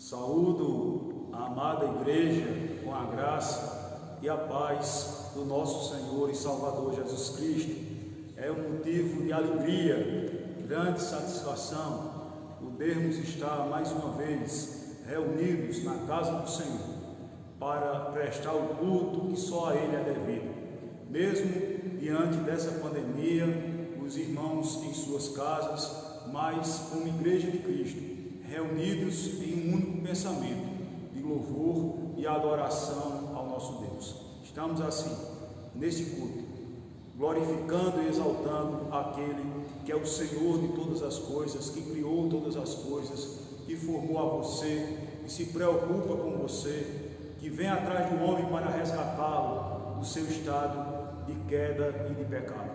Saúdo a amada igreja com a graça e a paz do nosso Senhor e Salvador Jesus Cristo. É um motivo de alegria, grande satisfação podermos estar mais uma vez reunidos na casa do Senhor para prestar o culto que só a Ele é devido. Mesmo diante dessa pandemia, os irmãos em suas casas, mas como igreja de Cristo, reunidos em um único pensamento de louvor e adoração ao nosso Deus. Estamos assim, neste culto, glorificando e exaltando aquele que é o Senhor de todas as coisas, que criou todas as coisas, que formou a você, que se preocupa com você, que vem atrás do homem para resgatá-lo do seu estado de queda e de pecado.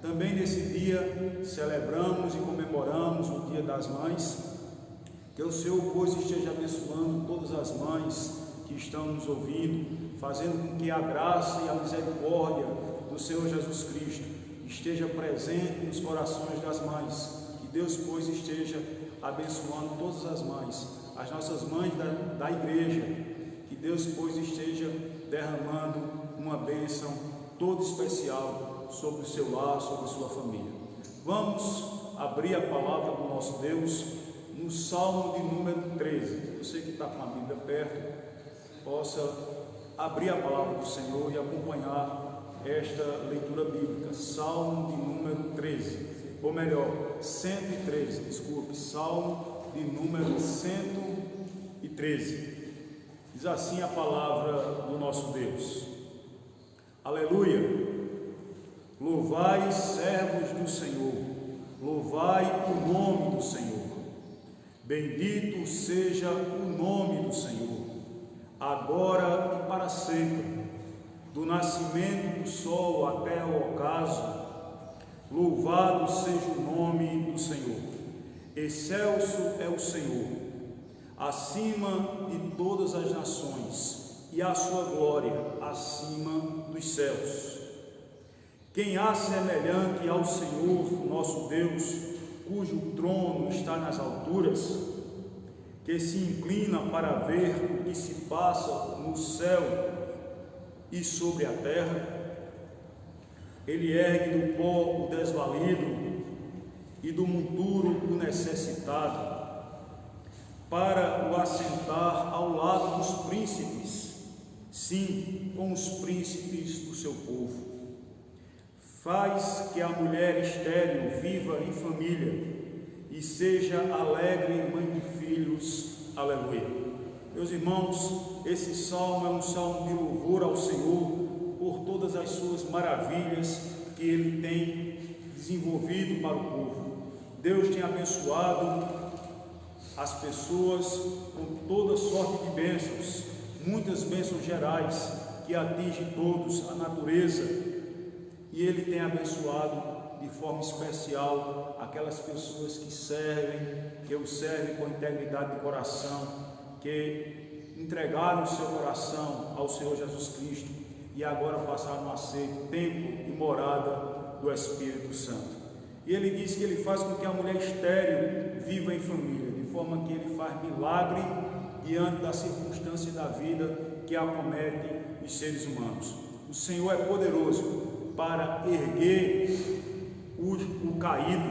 Também nesse dia celebramos e comemoramos o Dia das Mães. Que o Senhor, pois, esteja abençoando todas as mães que estão nos ouvindo, fazendo com que a graça e a misericórdia do Senhor Jesus Cristo esteja presente nos corações das mães. Que Deus, pois, esteja abençoando todas as mães, as nossas mães da igreja. Que Deus, pois, esteja derramando uma bênção toda especial sobre o seu lar, sobre a sua família. Vamos abrir a palavra do nosso Deus no Salmo de número 13. Você que está com a Bíblia perto, possa abrir a palavra do Senhor e acompanhar esta leitura bíblica. Salmo de número 13, ou melhor, 113, desculpe, Salmo de número 113. Diz assim a palavra do nosso Deus: Aleluia! Louvai, servos do Senhor, louvai o nome do Senhor. Bendito seja o nome do Senhor, agora e para sempre, do nascimento do sol até o ocaso. Louvado seja o nome do Senhor. Excelso é o Senhor, acima de todas as nações, e a sua glória acima dos céus. Quem há semelhante ao Senhor nosso Deus, cujo trono está nas alturas, que se inclina para ver o que se passa no céu e sobre a terra? Ele ergue do pó o desvalido e do monturo o necessitado, para o assentar ao lado dos príncipes, sim, com os príncipes do seu povo. Faz que a mulher estéril viva em família e seja alegre mãe de filhos. Aleluia. Meus irmãos, esse salmo é um salmo de louvor ao Senhor por todas as suas maravilhas que Ele tem desenvolvido para o povo. Deus tem abençoado as pessoas com toda sorte de bênçãos, muitas bênçãos gerais que atingem todos, a natureza. E Ele tem abençoado de forma especial aquelas pessoas que o servem com integridade de coração, que entregaram o seu coração ao Senhor Jesus Cristo e agora passaram a ser templo e morada do Espírito Santo. E Ele diz que Ele faz com que a mulher estéril viva em família, de forma que Ele faz milagre diante da circunstância da vida que acomete os seres humanos. O Senhor é poderoso para erguer o caído,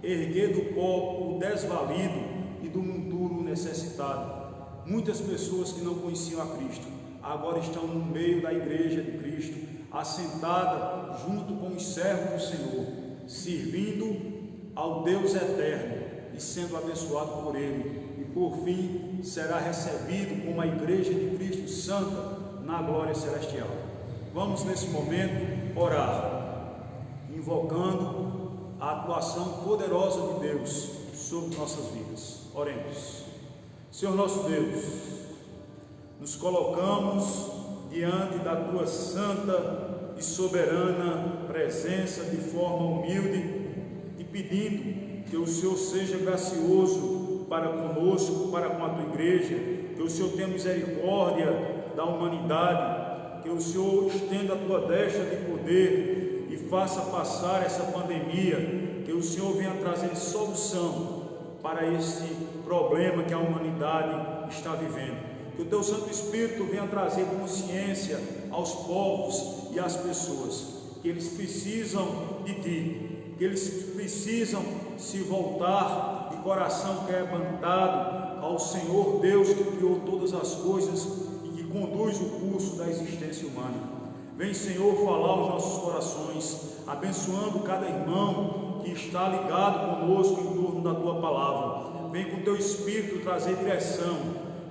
erguer do pó o desvalido e do monturo o necessitado. Muitas pessoas que não conheciam a Cristo agora estão no meio da igreja de Cristo, assentada junto com os servos do Senhor, servindo ao Deus eterno e sendo abençoado por Ele, e por fim será recebido como a igreja de Cristo santa na glória celestial. Vamos nesse momento orar, invocando a atuação poderosa de Deus sobre nossas vidas. Oremos. Senhor nosso Deus, nos colocamos diante da Tua santa e soberana presença de forma humilde e pedindo que o Senhor seja gracioso para conosco, para com a Tua igreja, que o Senhor tenha misericórdia da humanidade, que o Senhor estenda a Tua destra de poder e faça passar essa pandemia, que o Senhor venha trazer solução, para este problema que a humanidade está vivendo. Que o Teu Santo Espírito venha trazer consciência aos povos e às pessoas, que eles precisam de Ti, que eles precisam se voltar de coração quebrantado ao Senhor Deus que criou todas as coisas e que conduz o curso da existência humana. Vem, Senhor, falar aos nossos corações, abençoando cada irmão que está ligado conosco em torno da Tua palavra. Vem com Teu Espírito trazer direção,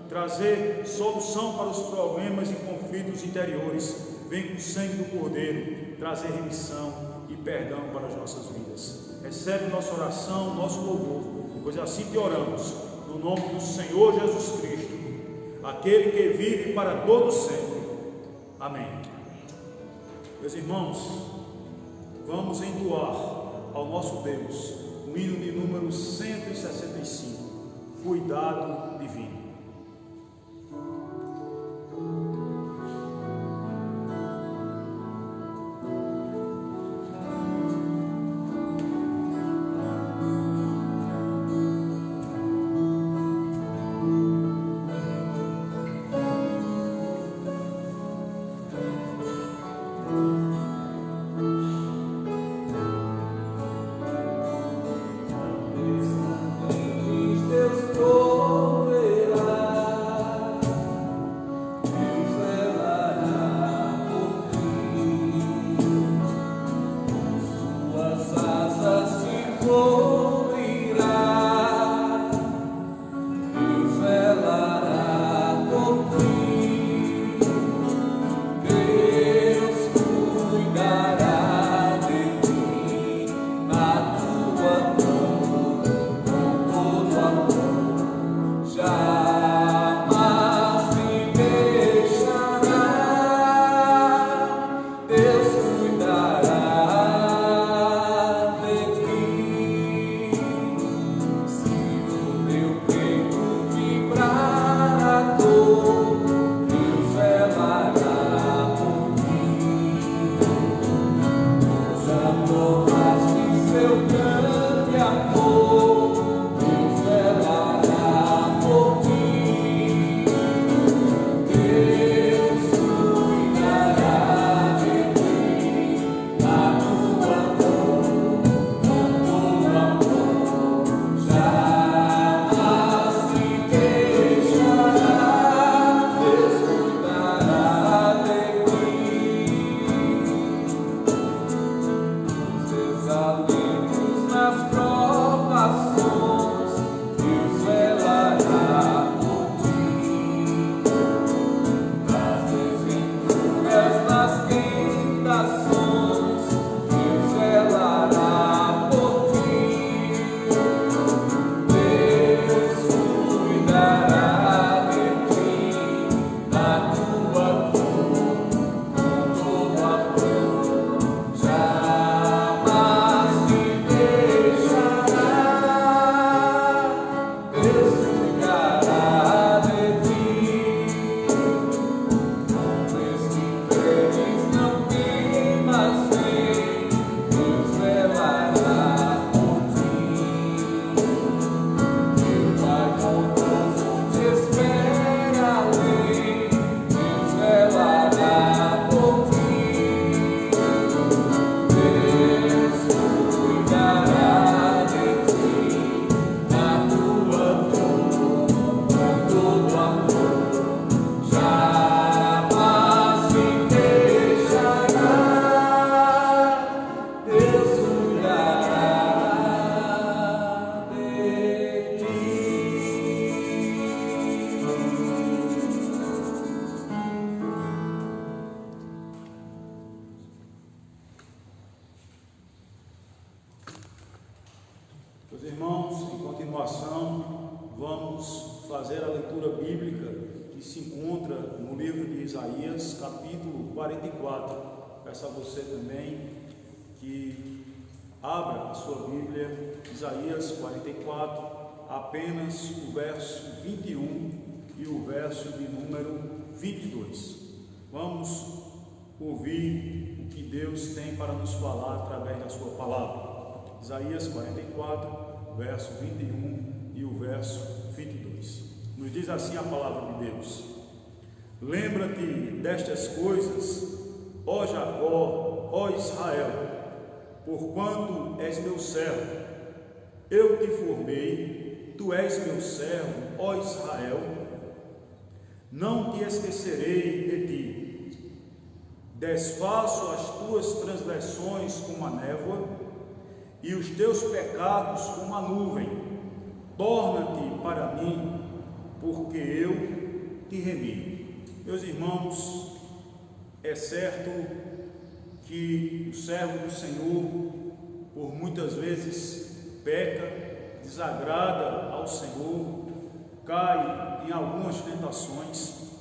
trazer solução para os problemas e conflitos interiores. Vem com o sangue do Cordeiro trazer remissão e perdão para as nossas vidas. Recebe nossa oração, nosso louvor, pois assim te oramos, no nome do Senhor Jesus Cristo, aquele que vive para todo sempre. Amém. Meus irmãos, vamos entoar ao nosso Deus o hino de número 165, Cuidado Divino. Meus irmãos, em continuação, vamos fazer a leitura bíblica que se encontra no livro de Isaías, capítulo 44. Peço a você também que abra a sua Bíblia, Isaías 44, apenas o verso 21 e o verso de número 22. Vamos ouvir o que Deus tem para nos falar através da sua palavra. Isaías 44, verso 21 e o verso 22. Nos diz assim a palavra de Deus: lembra-te destas coisas, ó Jacó, ó Israel, porquanto és meu servo, eu te formei, tu és meu servo, ó Israel, não te esquecerei de ti, desfaço as tuas transgressões como a névoa, e os teus pecados como a nuvem, torna-te para mim, porque eu te remi. Meus irmãos, é certo que o servo do Senhor, por muitas vezes, peca, desagrada ao Senhor, cai em algumas tentações,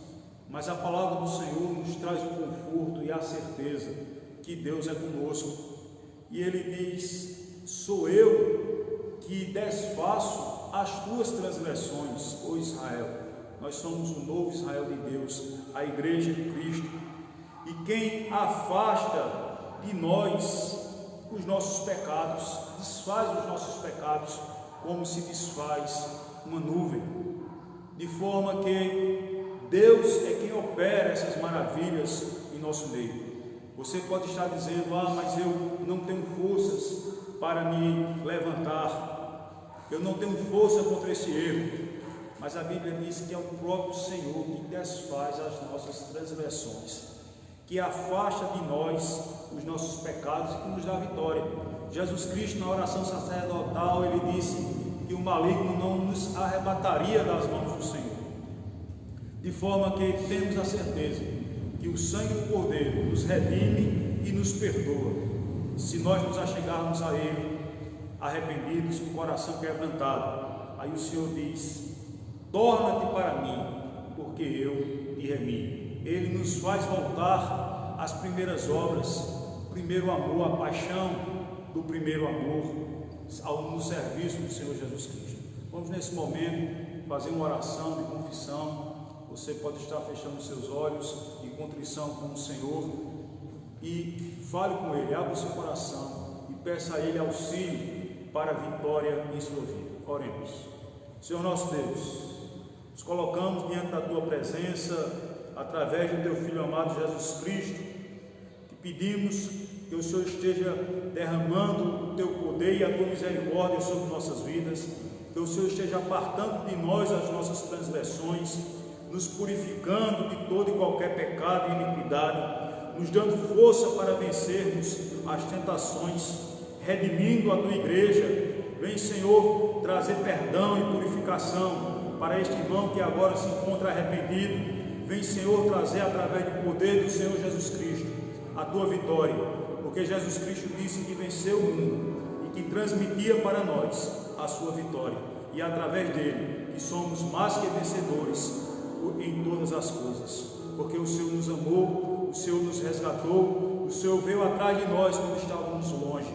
mas a palavra do Senhor nos traz o conforto e a certeza que Deus é conosco, e Ele diz: sou eu que desfaço as tuas transgressões, ó Israel. Nós somos o novo Israel de Deus, a igreja de Cristo, e quem afasta de nós os nossos pecados, desfaz os nossos pecados como se desfaz uma nuvem, de forma que Deus é quem opera essas maravilhas em nosso meio. Você pode estar dizendo: mas eu não tenho forças para me levantar, eu não tenho força contra esse erro. Mas a Bíblia diz que é o próprio Senhor que desfaz as nossas transgressões, que afasta de nós os nossos pecados e que nos dá vitória. Jesus Cristo, na oração sacerdotal, Ele disse que o maligno não nos arrebataria das mãos do Senhor, de forma que temos a certeza que o sangue do Cordeiro nos redime e nos perdoa, se nós nos achegarmos a Ele arrependidos, com o coração quebrantado. Aí o Senhor diz: torna-te para mim, porque eu te remi. Ele nos faz voltar às primeiras obras, o primeiro amor, a paixão do primeiro amor, no serviço do Senhor Jesus Cristo. Vamos nesse momento fazer uma oração de confissão. Você pode estar fechando seus olhos em contrição com o Senhor e fale com Ele, abra o seu coração e peça a Ele auxílio para a vitória em sua vida. Oremos. Senhor nosso Deus, nos colocamos diante da Tua presença através do Teu Filho amado Jesus Cristo. Te pedimos que o Senhor esteja derramando o Teu poder e a Tua misericórdia sobre nossas vidas, que o Senhor esteja apartando de nós as nossas transgressões, nos purificando de todo e qualquer pecado e iniquidade, nos dando força para vencermos as tentações, redimindo a Tua igreja. Vem, Senhor, trazer perdão e purificação para este irmão que agora se encontra arrependido. Vem, Senhor, trazer através do poder do Senhor Jesus Cristo a Tua vitória, porque Jesus Cristo disse que venceu o mundo e que transmitia para nós a sua vitória, e através dele que somos mais que vencedores em todas as coisas, porque o Senhor nos amou, o Senhor nos resgatou, o Senhor veio atrás de nós quando estávamos longe,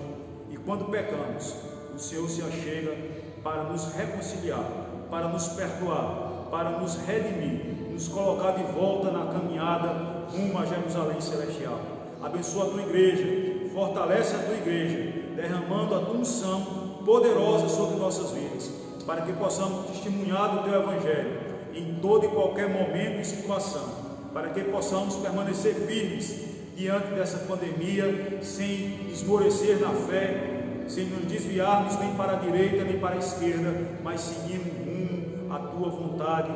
e quando pecamos, o Senhor se achega para nos reconciliar, para nos perdoar, para nos redimir, nos colocar de volta na caminhada rumo a Jerusalém Celestial. Abençoa a Tua igreja, fortalece a Tua igreja, derramando a Tua unção poderosa sobre nossas vidas, para que possamos testemunhar do Teu Evangelho em todo e qualquer momento e situação, para que possamos permanecer firmes diante dessa pandemia, sem esmorecer na fé, sem nos desviarmos nem para a direita nem para a esquerda, mas seguindo rumo à Tua vontade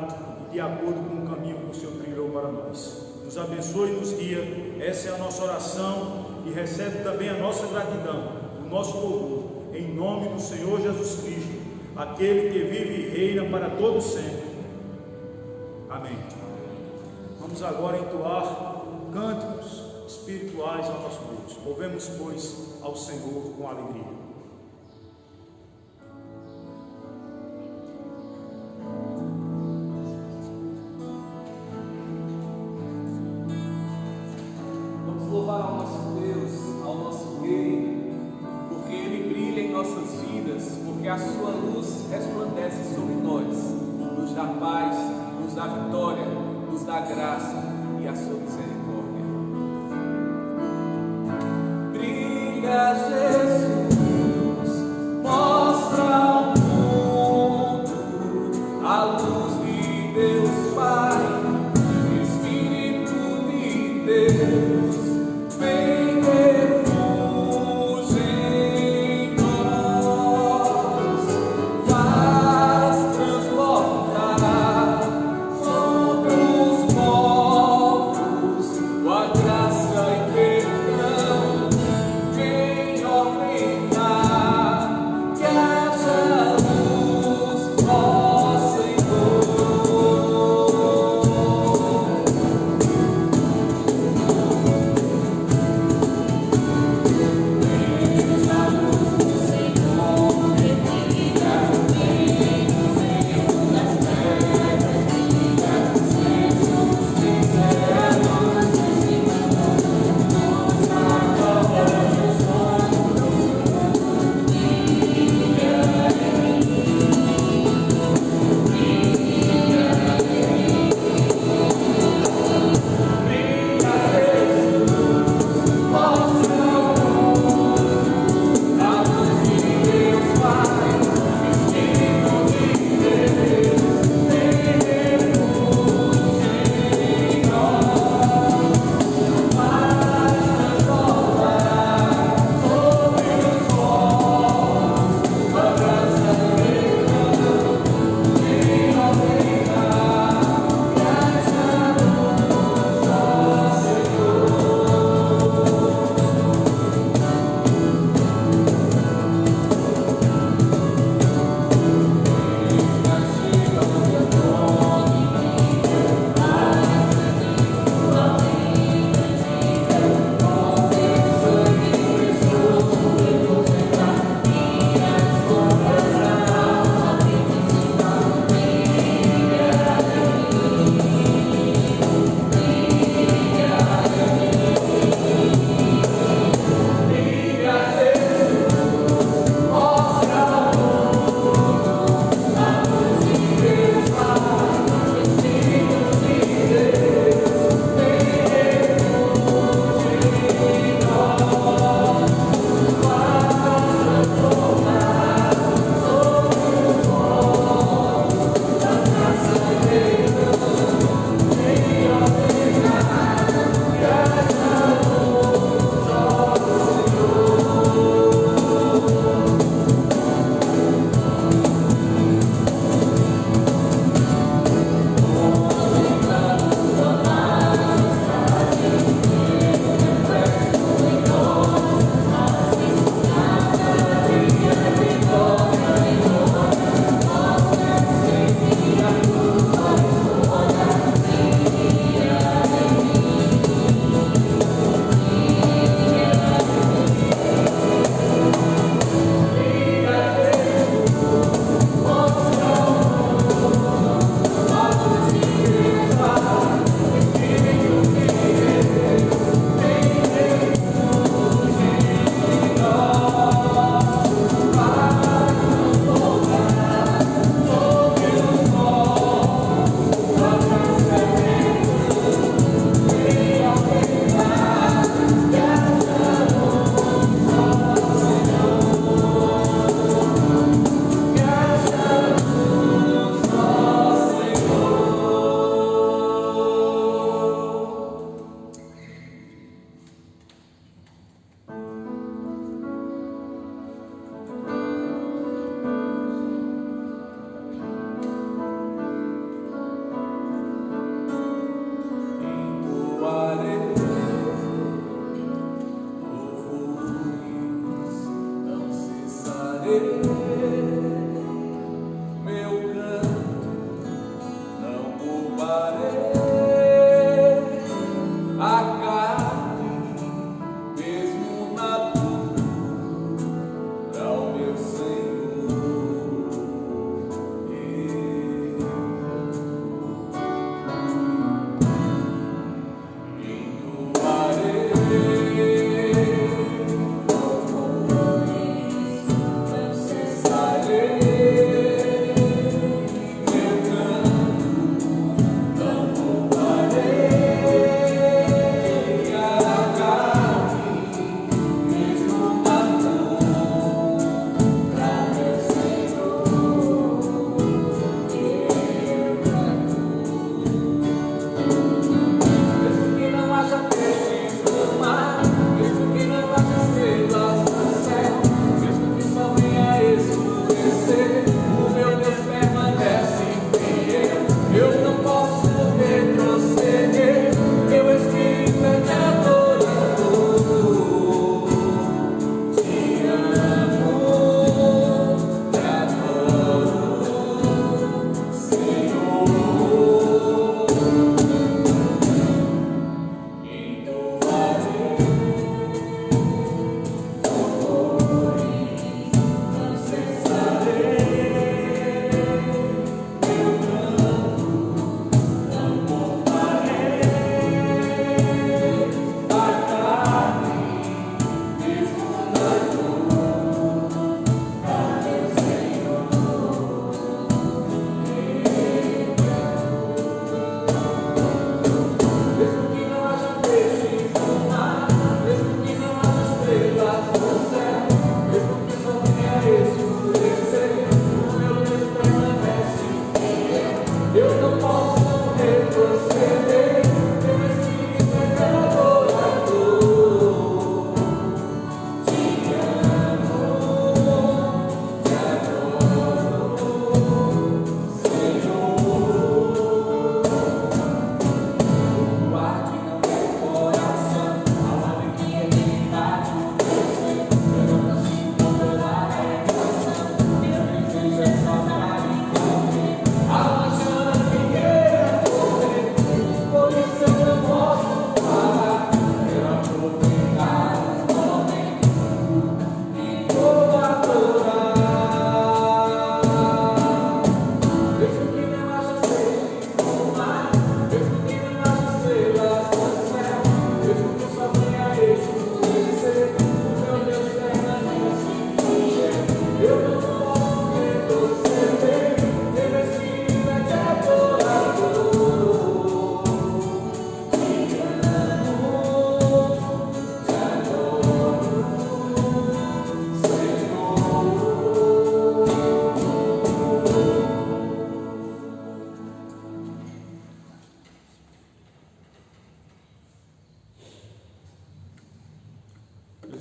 e de acordo com o caminho que o Senhor trilhou para nós. Nos abençoe e nos guia. Essa é a nossa oração, e recebe também a nossa gratidão, o nosso louvor, em nome do Senhor Jesus Cristo, aquele que vive e reina para todo sempre. Amém. Vamos agora entoar cânticos espirituais ao nosso Deus. Louvemos, pois, ao Senhor com alegria. Vamos louvar ao nosso Deus, ao nosso Rei, porque Ele brilha em nossas vidas, porque a sua luz resplandece sobre nós, nos dá paz, nos dá vitória, nos dá graça e a sua misericórdia. Brilha, Jesus, mostra ao mundo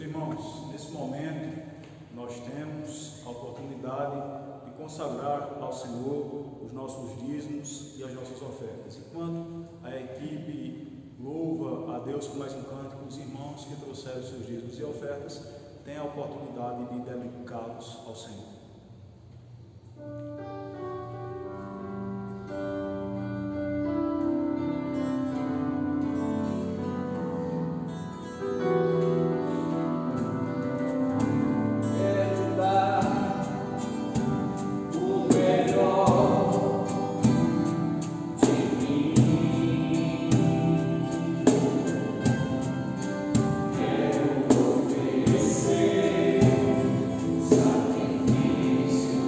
Meus irmãos, nesse momento nós temos a oportunidade de consagrar ao Senhor os nossos dízimos e as nossas ofertas. Enquanto a equipe louva a Deus com mais um cântico, os irmãos que trouxeram seus dízimos e ofertas têm a oportunidade de dedicá-los ao Senhor. Sacrifício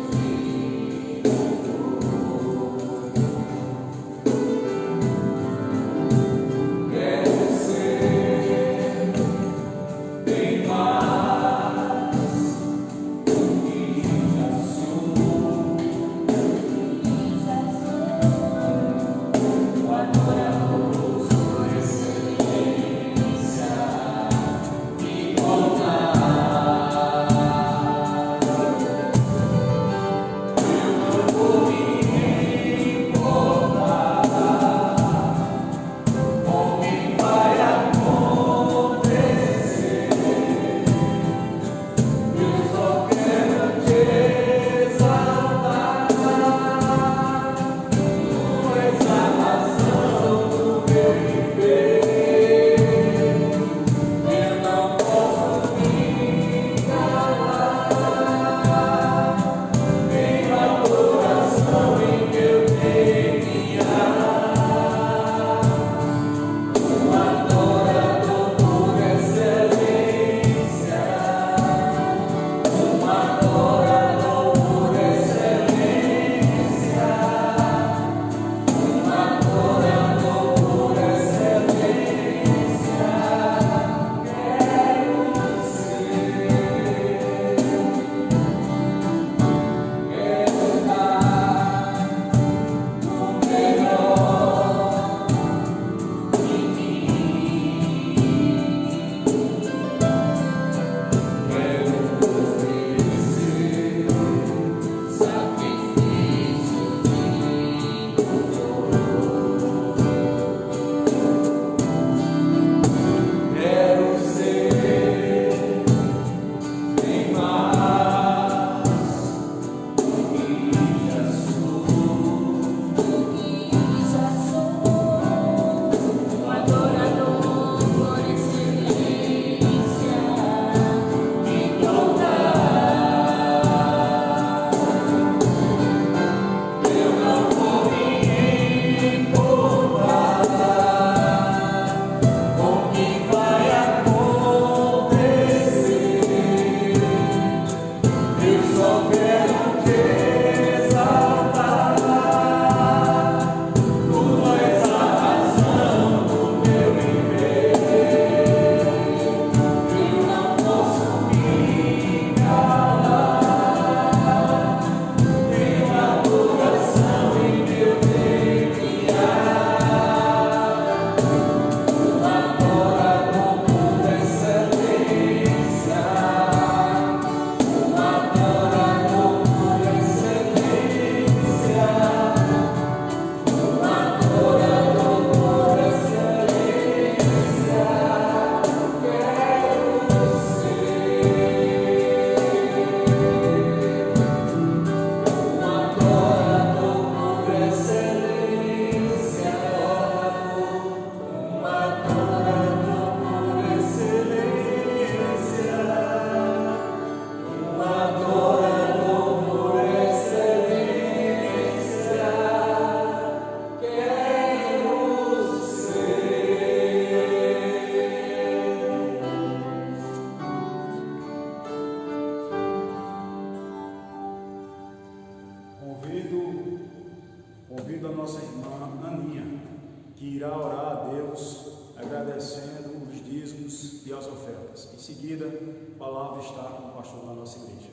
que irá orar a Deus agradecendo os dízimos e as ofertas. Em seguida, a palavra está com o pastor da nossa igreja.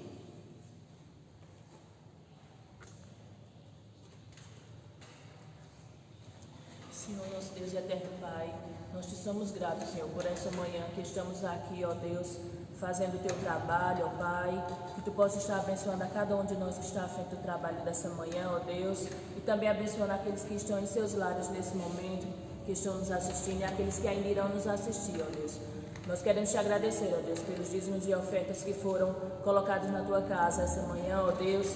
Senhor, nosso Deus e eterno Pai, nós te somos gratos, Senhor, por essa manhã que estamos aqui, ó Deus, fazendo o teu trabalho, ó Pai, que tu possa estar abençoando a cada um de nós que está à frente do trabalho dessa manhã, ó Deus, e também abençoando aqueles que estão em seus lares nesse momento, que estão nos assistindo e aqueles que ainda irão nos assistir, ó Deus. Nós queremos te agradecer, ó Deus, pelos dízimos e ofertas que foram colocados na tua casa essa manhã, ó Deus,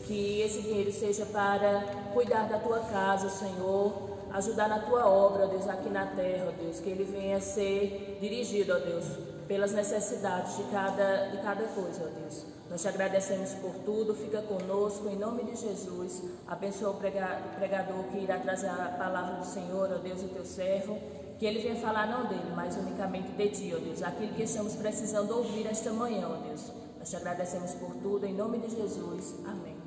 que esse dinheiro seja para cuidar da tua casa, Senhor, ajudar na tua obra, ó Deus, aqui na terra, ó Deus, que ele venha a ser dirigido, ó Deus, pelas necessidades de cada coisa, ó Deus. Nós te agradecemos por tudo, fica conosco, em nome de Jesus. Abençoa o pregador que irá trazer a palavra do Senhor, ó Deus, o teu servo, que ele venha falar não dele, mas unicamente de ti, ó Deus, aquilo que estamos precisando ouvir esta manhã, ó Deus. Nós te agradecemos por tudo, em nome de Jesus. Amém.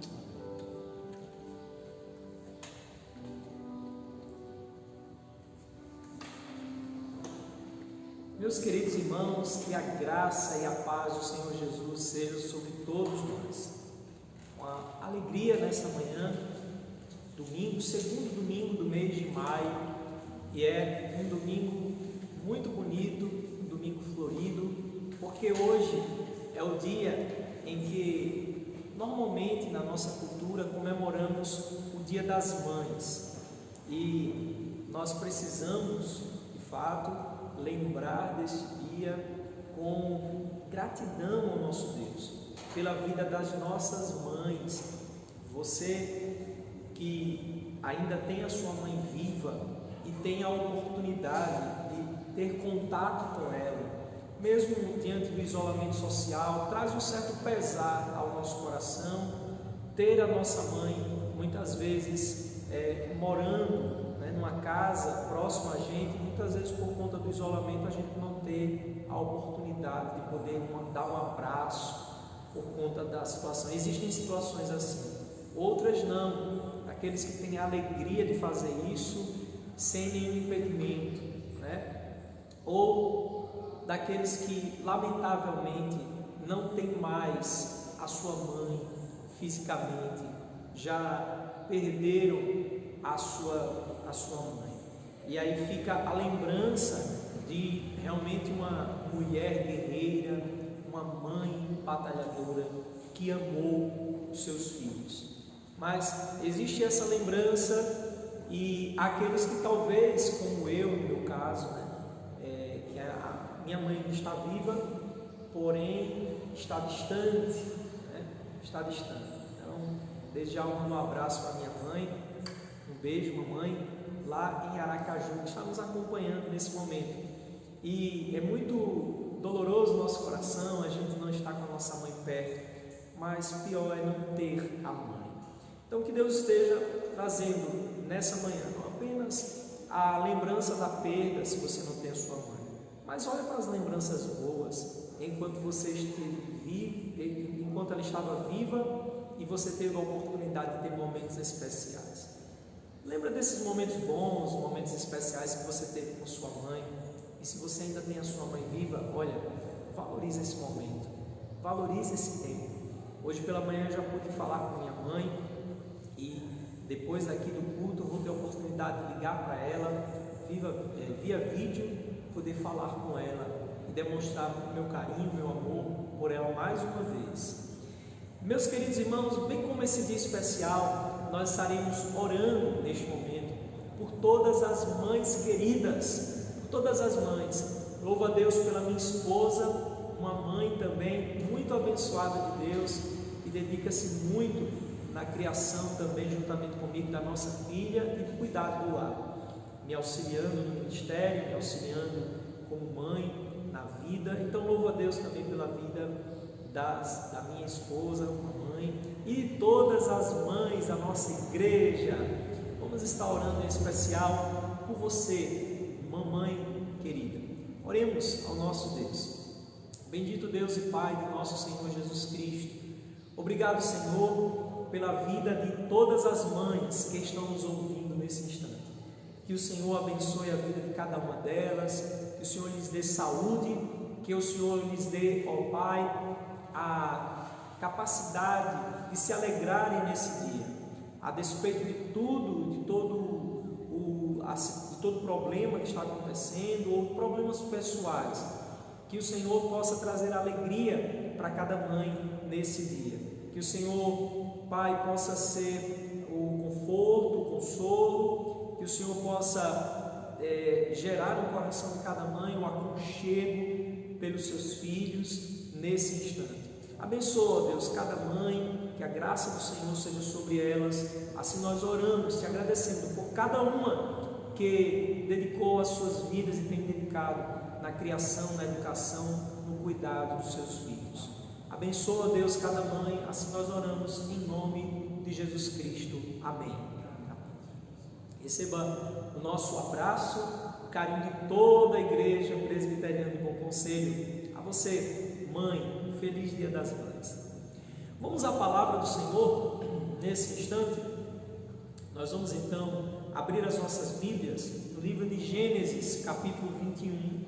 Meus queridos irmãos, que a graça e a paz do Senhor Jesus sejam sobre todos nós. Com a alegria nessa manhã, domingo, segundo domingo do mês de maio, e é um domingo muito bonito, um domingo florido, porque hoje é o dia em que normalmente na nossa cultura comemoramos o Dia das Mães, e nós precisamos, de fato, lembrar desse dia com gratidão ao nosso Deus pela vida das nossas mães. Você que ainda tem a sua mãe viva e tem a oportunidade de ter contato com ela, mesmo diante do isolamento social, traz um certo pesar ao nosso coração ter a nossa mãe muitas vezes morando numa casa próxima a gente, muitas vezes por conta do isolamento a gente não ter a oportunidade de poder dar um abraço por conta da situação. Existem situações assim, outras não, aqueles que têm a alegria de fazer isso sem nenhum impedimento, ou daqueles que lamentavelmente não têm mais a sua mãe fisicamente, já perderam a sua mãe, e aí fica a lembrança de realmente uma mulher guerreira, uma mãe batalhadora que amou os seus filhos. Mas existe essa lembrança, e aqueles que talvez, como eu no meu caso, que a minha mãe está viva, porém está distante, está distante. Então, desde já um abraço para minha mãe. Um beijo, mamãe, lá em Aracaju, que está nos acompanhando nesse momento. E é muito doloroso o nosso coração, a gente não está com a nossa mãe perto, mas pior é não ter a mãe. Então, que Deus esteja trazendo nessa manhã, não apenas a lembrança da perda, se você não tem a sua mãe, mas olha para as lembranças boas, enquanto você esteve vivo, enquanto ela estava viva e você teve a oportunidade de ter momentos especiais. Lembra desses momentos bons, momentos especiais que você teve com sua mãe. E se você ainda tem a sua mãe viva, olha, valorize esse momento, valorize esse tempo. Hoje pela manhã eu já pude falar com minha mãe, e depois aqui do culto eu vou ter a oportunidade de ligar para ela via vídeo, poder falar com ela e demonstrar o meu carinho, meu amor por ela mais uma vez. Meus queridos irmãos, bem como esse dia especial, nós estaremos orando neste momento por todas as mães queridas, por todas as mães. Louvo a Deus pela minha esposa, uma mãe também muito abençoada de Deus, que dedica-se muito na criação também, juntamente comigo, da nossa filha e de cuidado do lar, me auxiliando no ministério, me auxiliando como mãe na vida. Então louvo a Deus também pela vida da minha esposa, mamãe, e todas as mães da nossa igreja. Vamos estar orando em especial por você, mamãe querida. Oremos ao nosso Deus. Bendito Deus e Pai de nosso Senhor Jesus Cristo, obrigado, Senhor, pela vida de todas as mães que estão nos ouvindo nesse instante. Que que o Senhor abençoe a vida de cada uma delas, que o Senhor lhes dê saúde, que o Senhor lhes dê, ó Pai, a capacidade de se alegrarem nesse dia, a despeito de tudo, de todo problema que está acontecendo, ou problemas pessoais, que o Senhor possa trazer alegria para cada mãe nesse dia, que o Senhor, Pai, possa ser o conforto, o consolo, que o Senhor possa gerar no coração de cada mãe um aconchego pelos seus filhos nesse instante. Abençoa, Deus, cada mãe, que a graça do Senhor seja sobre elas. Assim nós oramos, te agradecendo por cada uma que dedicou as suas vidas e tem dedicado na criação, na educação, no cuidado dos seus filhos. Abençoa, Deus, cada mãe. Assim nós oramos em nome de Jesus Cristo. Amém. Receba o nosso abraço, o carinho de toda a Igreja Presbiteriana de Bom Conselho. A você, mãe, feliz Dia das Mães. Vamos à palavra do Senhor nesse instante. Nós vamos então abrir as nossas Bíblias no livro de Gênesis, capítulo 21.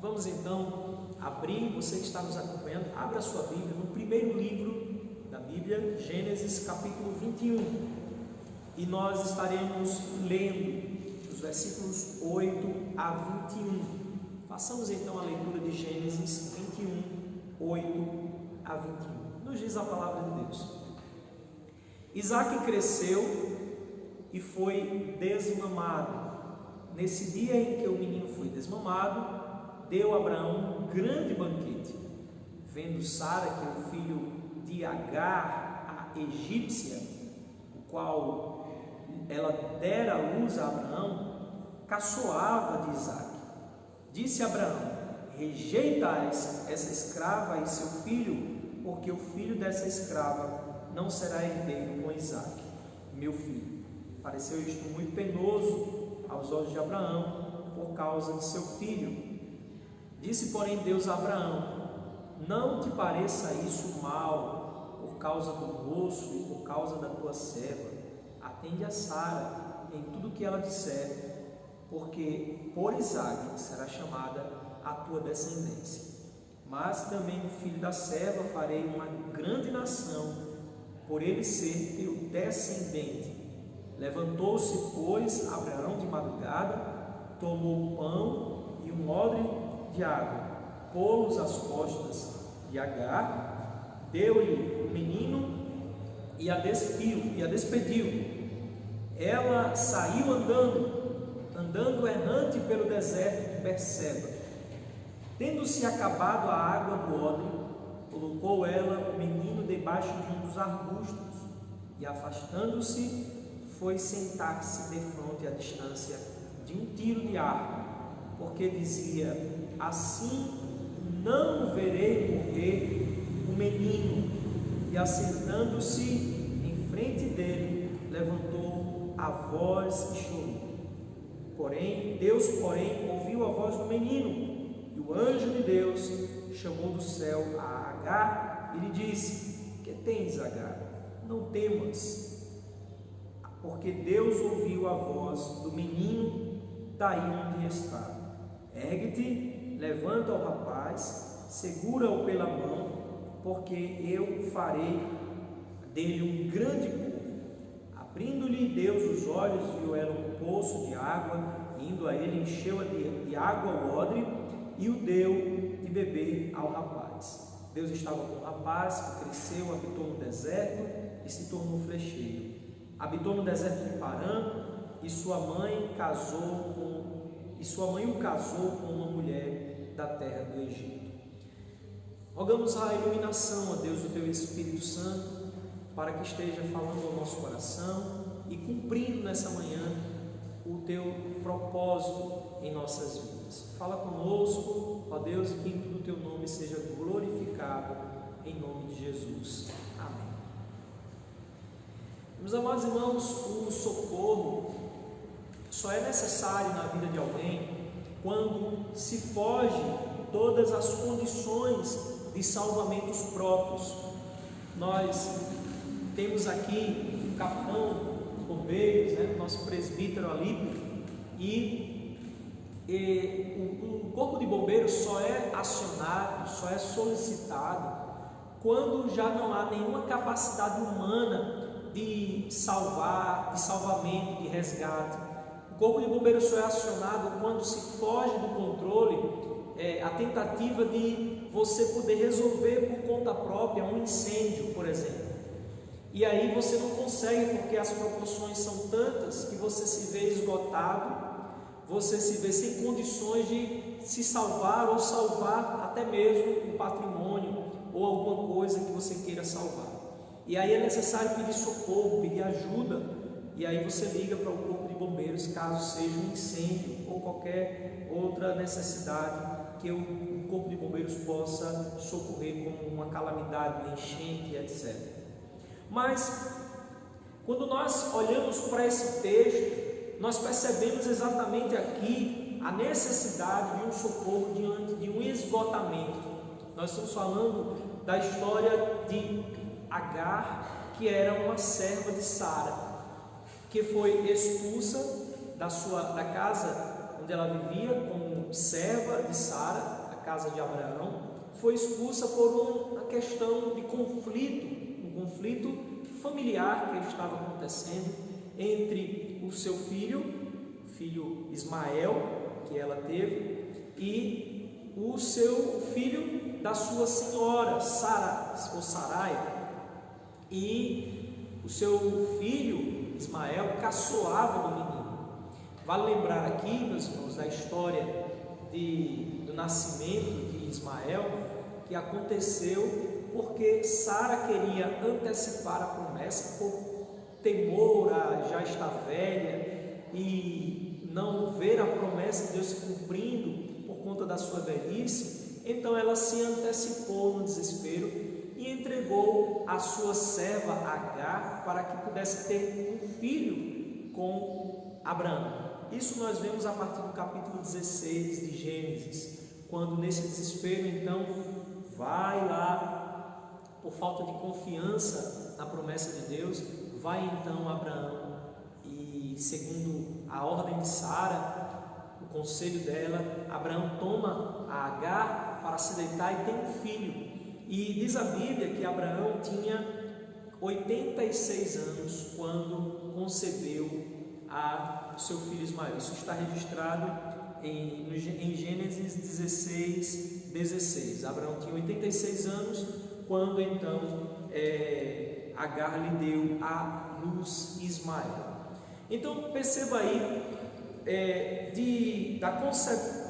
Vamos então abrir, você que está nos acompanhando, abra a sua Bíblia no primeiro livro da Bíblia, Gênesis, capítulo 21. E nós estaremos lendo os versículos 8 a 21. Façamos então a leitura de Gênesis 21, 8 a 21. Nos diz a palavra de Deus. Isaac cresceu e foi desmamado. Nesse dia em que o menino foi desmamado, deu a Abraão um grande banquete. Vendo Sara que o filho de Agar, a egípcia, o qual ela dera à luz a Abraão, caçoava de Isaac. Disse Abraão: rejeitais essa escrava e seu filho, porque o filho dessa escrava não será herdeiro com Isaac, meu filho. Pareceu isto muito penoso aos olhos de Abraão, por causa de seu filho. Disse, porém, Deus a Abraão: não te pareça isso mal, por causa do moço e por causa da tua serva. Atende a Sara em tudo que ela disser, porque por Isaque será chamada a tua descendência. Mas também do filho da serva farei uma grande nação, por ele ser teu descendente. Levantou-se, pois, Abraão de madrugada, tomou pão e um odre de água, pô-los às costas de Agar, deu-lhe o menino e a despediu. Ela saiu andando errante pelo deserto de Berseba. Tendo-se acabado a água do odre, colocou ela o menino debaixo de um dos arbustos e, afastando-se, foi sentar-se defronte à distância de um tiro de arco, porque dizia: assim não verei morrer o menino. E assentando-se em frente dele, levantou a voz e chorou. Deus, ouviu a voz do menino, e o anjo de Deus chamou do céu a Agar e lhe disse: que tens, Agar? Não temas, porque Deus ouviu a voz do menino daí onde está. Ergue-te, levanta o rapaz, segura-o pela mão, porque eu farei dele um grande povo. Abrindo-lhe Deus os olhos, viu ela um poço de água, indo a ele, encheu de água o odre e o deu de beber ao rapaz. Deus estava com o rapaz, que cresceu, habitou no deserto e se tornou flecheiro. Habitou no deserto de Parã, e sua mãe o casou com uma mulher da terra do Egito. Rogamos a iluminação, ó Deus, do teu Espírito Santo, para que esteja falando ao nosso coração e cumprindo nessa manhã o teu propósito em nossas vidas. Fala conosco, ó Deus, e que em tudo o teu nome seja glorificado, em nome de Jesus. Amém. Meus amados irmãos, o socorro só é necessário na vida de alguém quando se foge de todas as condições de salvamentos próprios. Nós temos aqui o capitão dos bombeiros, nosso presbítero Alípio, o corpo de bombeiros só é acionado, só é solicitado quando já não há nenhuma capacidade humana de salvar, de salvamento, de resgate. O corpo de bombeiros só é acionado quando se foge do controle, a tentativa de você poder resolver por conta própria um incêndio, por exemplo. E aí você não consegue, porque as proporções são tantas que você se vê esgotado, você se vê sem condições de se salvar ou salvar até mesmo um patrimônio ou alguma coisa que você queira salvar. E aí é necessário pedir socorro, pedir ajuda, e aí você liga para o corpo de bombeiros caso seja um incêndio ou qualquer outra necessidade que o corpo de bombeiros possa socorrer, como uma calamidade, uma enchente, etc. Mas quando nós olhamos para esse texto, nós percebemos exatamente aqui a necessidade de um socorro diante de um esgotamento. Nós estamos falando da história de Agar, que era uma serva de Sara, que foi expulsa da casa onde ela vivia como serva de Sara, a casa de Abraão, foi expulsa por uma questão de conflito, um conflito familiar que estava acontecendo entre o seu filho Ismael, que ela teve, e o seu filho da sua senhora, Sarai. E o seu filho Ismael caçoava do menino. Vale lembrar aqui, meus irmãos, da história do nascimento de Ismael, que aconteceu porque Sara queria antecipar a promessa por temor a já estar velha e não ver a promessa de Deus se cumprindo por conta da sua velhice. Então ela se antecipou no desespero e entregou a sua serva Agar para que pudesse ter um filho com Abraão. Isso nós vemos a partir do capítulo 16 de Gênesis, quando nesse desespero então vai lá, por falta de confiança na promessa de Deus, vai então Abraão e, segundo a ordem de Sara, o conselho dela, Abraão toma a Agar para se deitar e tem um filho. E diz a Bíblia que Abraão tinha 86 anos quando concebeu o seu filho Ismael. Isso está registrado em Gênesis 16. Abraão tinha 86 anos quando então Agar lhe deu à luz Ismael. Então perceba aí, da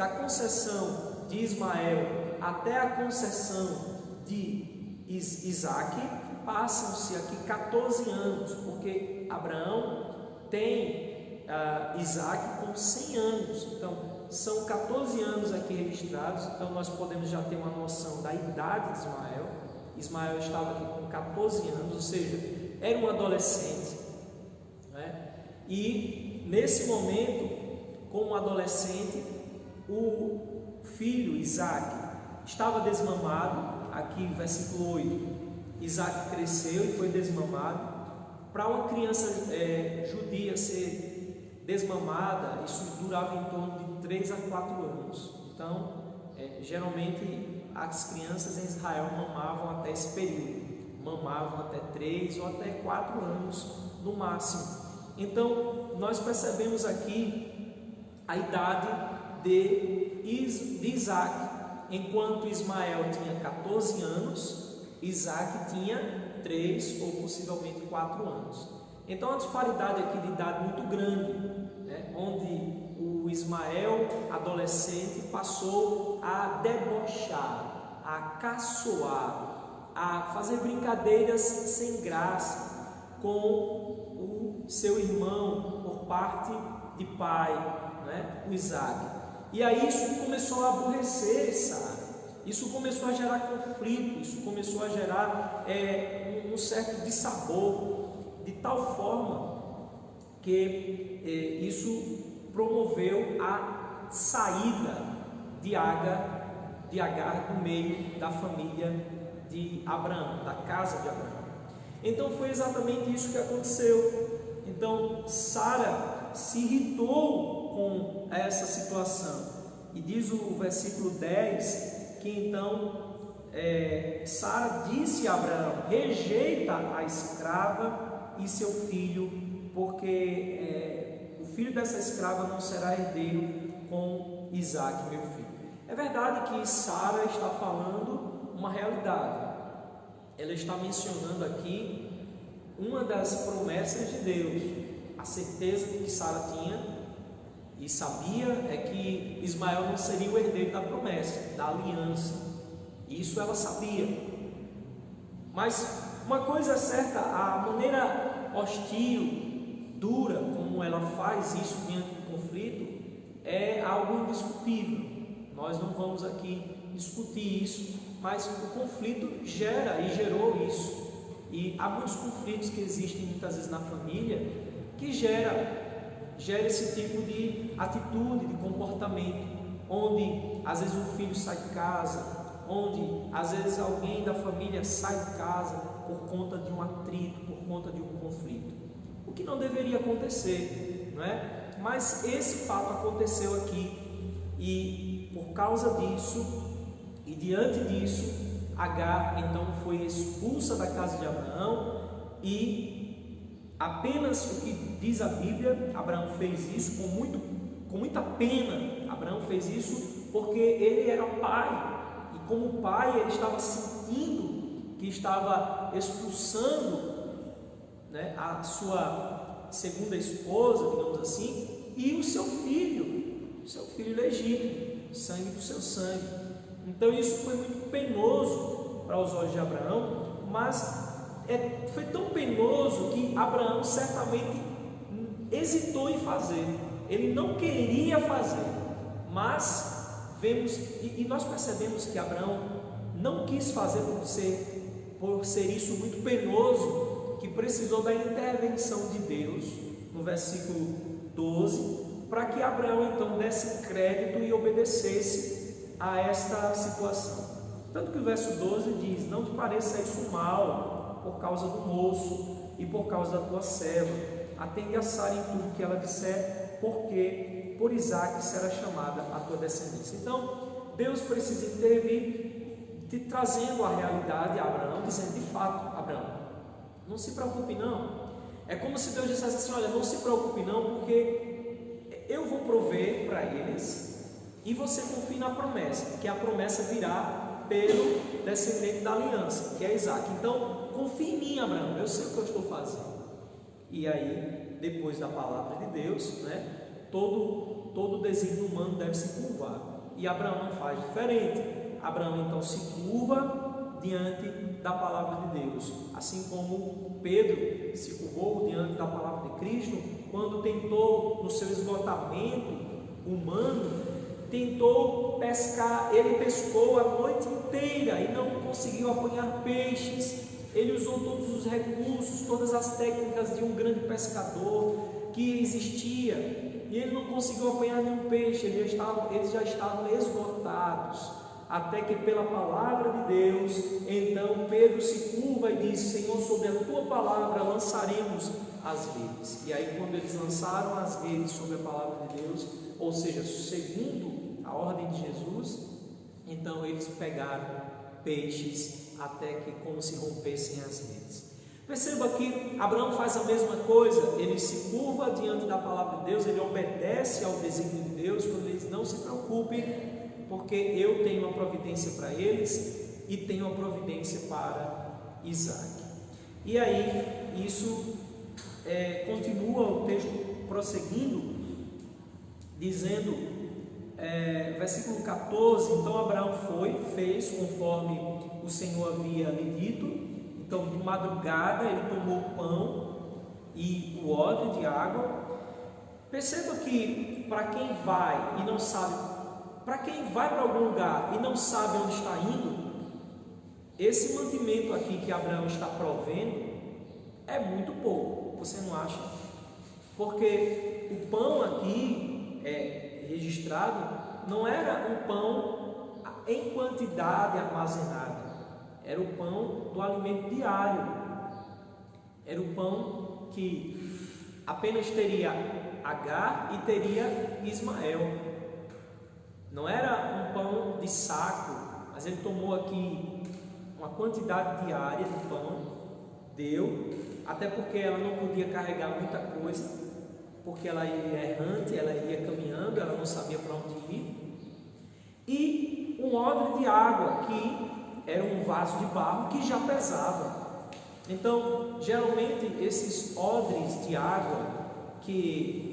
concessão de Ismael até a concessão de Isaac, passam-se aqui 14 anos, porque Abraão tem Isaac com 100 anos. Então são 14 anos aqui registrados. Então nós podemos já ter uma noção da idade de Ismael. Ismael estava aqui com 14 anos, ou seja, era um adolescente, né? E nesse momento, como adolescente, o filho Isaac estava desmamado. Aqui versículo 8, Isaac cresceu e foi desmamado. Para uma criança judia ser desmamada, isso durava em torno de 3 a 4 anos. Então, geralmente as crianças em Israel mamavam até esse período, mamavam até 3 ou até 4 anos no máximo. Então, nós percebemos aqui a idade de Isaac. Enquanto Ismael tinha 14 anos, Isaac tinha 3 ou possivelmente 4 anos. Então, a disparidade aqui de idade muito grande, né? Onde o Ismael, adolescente, passou a debochar, a caçoar, a fazer brincadeiras sem graça com o seu irmão por parte de pai, né? O Isaac. E aí isso começou a aborrecer Sara, isso começou a gerar conflito, isso começou a gerar um certo dissabor, de tal forma que isso promoveu a saída de Agar do meio da família de Abraão, da casa de Abraão. Então foi exatamente isso que aconteceu. Então Sara se irritou com essa situação. E diz o versículo 10 que então Sara disse a Abraão: rejeita a escrava e seu filho, porque o filho dessa escrava não será herdeiro com Isaque, meu filho. É verdade que Sara está falando uma realidade. Ela está mencionando aqui uma das promessas de Deus. A certeza que Sara tinha e sabia é que Ismael não seria o herdeiro da promessa, da aliança. Isso ela sabia. Mas uma coisa é certa, a maneira hostil, dura, como ela faz isso diante do conflito, é algo indiscutível. Nós não vamos aqui discutir isso, mas o conflito gera e gerou isso. E há muitos conflitos que existem muitas vezes na família que gera esse tipo de atitude, de comportamento, onde às vezes um filho sai de casa, onde às vezes alguém da família sai de casa por conta de um atrito, por conta de um conflito, o que não deveria acontecer, não é? Mas esse fato aconteceu aqui, e por causa disso e diante disso, Agar então foi expulsa da casa de Abraão, e apenas o que diz a Bíblia, Abraão fez isso com muita pena. Abraão fez isso porque ele era pai, e como pai ele estava sentindo que estava expulsando, né, a sua segunda esposa, digamos assim, e o seu filho legítimo, sangue do seu sangue. Então isso foi muito penoso para os olhos de Abraão, mas foi tão penoso que Abraão certamente hesitou em fazer. Ele não queria fazer, mas vemos e nós percebemos que Abraão não quis fazer por ser isso muito penoso, que precisou da intervenção de Deus, no versículo 12, para que Abraão então desse crédito e obedecesse a esta situação. Tanto que o verso 12 diz: não te pareça isso mal por causa do moço e por causa da tua serva, atende a Sara em tudo que ela disser, porque por Isaque será chamada a tua descendência. Então Deus precisa intervir, te trazendo a realidade a Abraão, dizendo: de fato, Abraão, não se preocupe não. É como se Deus dissesse assim: olha, não se preocupe não, porque eu vou prover para eles, e você confie na promessa, que a promessa virá pelo descendente da aliança, que é Isaque. Então confie em mim, Abraão, eu sei o que eu estou fazendo. E aí, depois da palavra de Deus, né, todo desígnio humano deve se curvar, e Abraão não faz diferente. Abraão então se curva diante da palavra de Deus, assim como Pedro se curvou diante da palavra de Cristo, quando tentou, no seu esgotamento humano, tentou pescar. Ele pescou a noite inteira e não conseguiu apanhar peixes. Ele usou todos os recursos, todas as técnicas de um grande pescador que existia, e ele não conseguiu apanhar nenhum peixe. Eles já estavam esgotados, até que pela palavra de Deus, então Pedro se curva e diz: Senhor, sobre a tua palavra lançaremos as redes. E aí, quando eles lançaram as redes sobre a palavra de Deus, ou seja, segundo a ordem de Jesus, então eles pegaram peixes até que como se rompessem as redes. Perceba que Abraão faz a mesma coisa. Ele se curva diante da palavra de Deus, ele obedece ao desígnio de Deus, quando ele diz: não se preocupe, porque eu tenho uma providência para eles e tenho uma providência para Isaque. E aí isso continua o texto prosseguindo, dizendo, versículo 14: então Abraão fez conforme o Senhor havia lhe dito. Então de madrugada ele tomou o pão e o odre de água. Perceba que para quem vai e não sabe, para quem vai para algum lugar e não sabe onde está indo, esse mantimento aqui que Abraão está provendo é muito pouco, você não acha? Porque o pão aqui registrado não era um pão em quantidade armazenada, era o pão do alimento diário, era o pão que apenas teria Agar e teria Ismael. Não era um pão de saco, mas ele tomou aqui uma quantidade diária de pão, deu, até porque ela não podia carregar muita coisa, porque ela ia errante, ela ia caminhando, ela não sabia para onde ir. E um odre de água, que era um vaso de barro que já pesava. Então, geralmente, esses odres de água que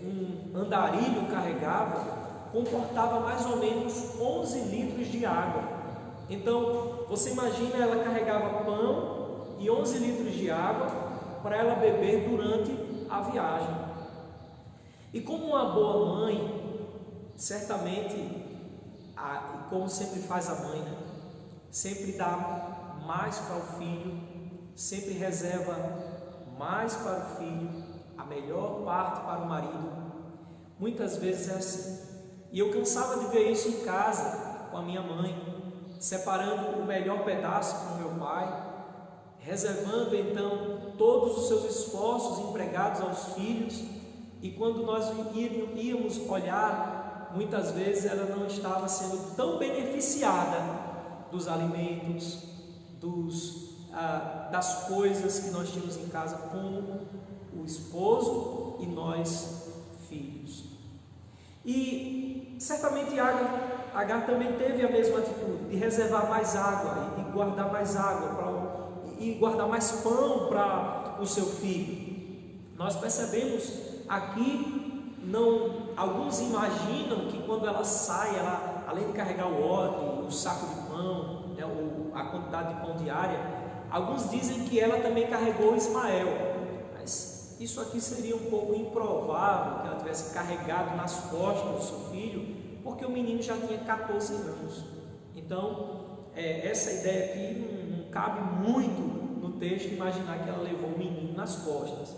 um andarilho carregava, comportava mais ou menos 11 litros de água. Então, você imagina, ela carregava pão e 11 litros de água para ela beber durante a viagem. E como uma boa mãe, certamente, como sempre faz a mãe, né? Sempre dá mais para o filho, sempre reserva mais para o filho, a melhor parte para o marido. Muitas vezes é assim. E eu cansava de ver isso em casa com a minha mãe, separando o melhor pedaço para o meu pai, reservando então todos os seus esforços empregados aos filhos, e quando nós íamos olhar, muitas vezes ela não estava sendo tão beneficiada dos alimentos, das coisas que nós tínhamos em casa, como o esposo e nós filhos. E certamente Agar também teve a mesma atitude de reservar mais água e de guardar mais água e guardar mais pão para o seu filho. Nós percebemos aqui, alguns imaginam que quando ela sai, ela, além de carregar o odre, o saco de pão, né, a quantidade de pão diária, alguns dizem que ela também carregou Ismael, mas isso aqui seria um pouco improvável que ela tivesse carregado nas costas do seu filho, porque o menino já tinha 14 anos. Então, essa ideia aqui não cabe muito no texto, imaginar que ela levou o menino nas costas.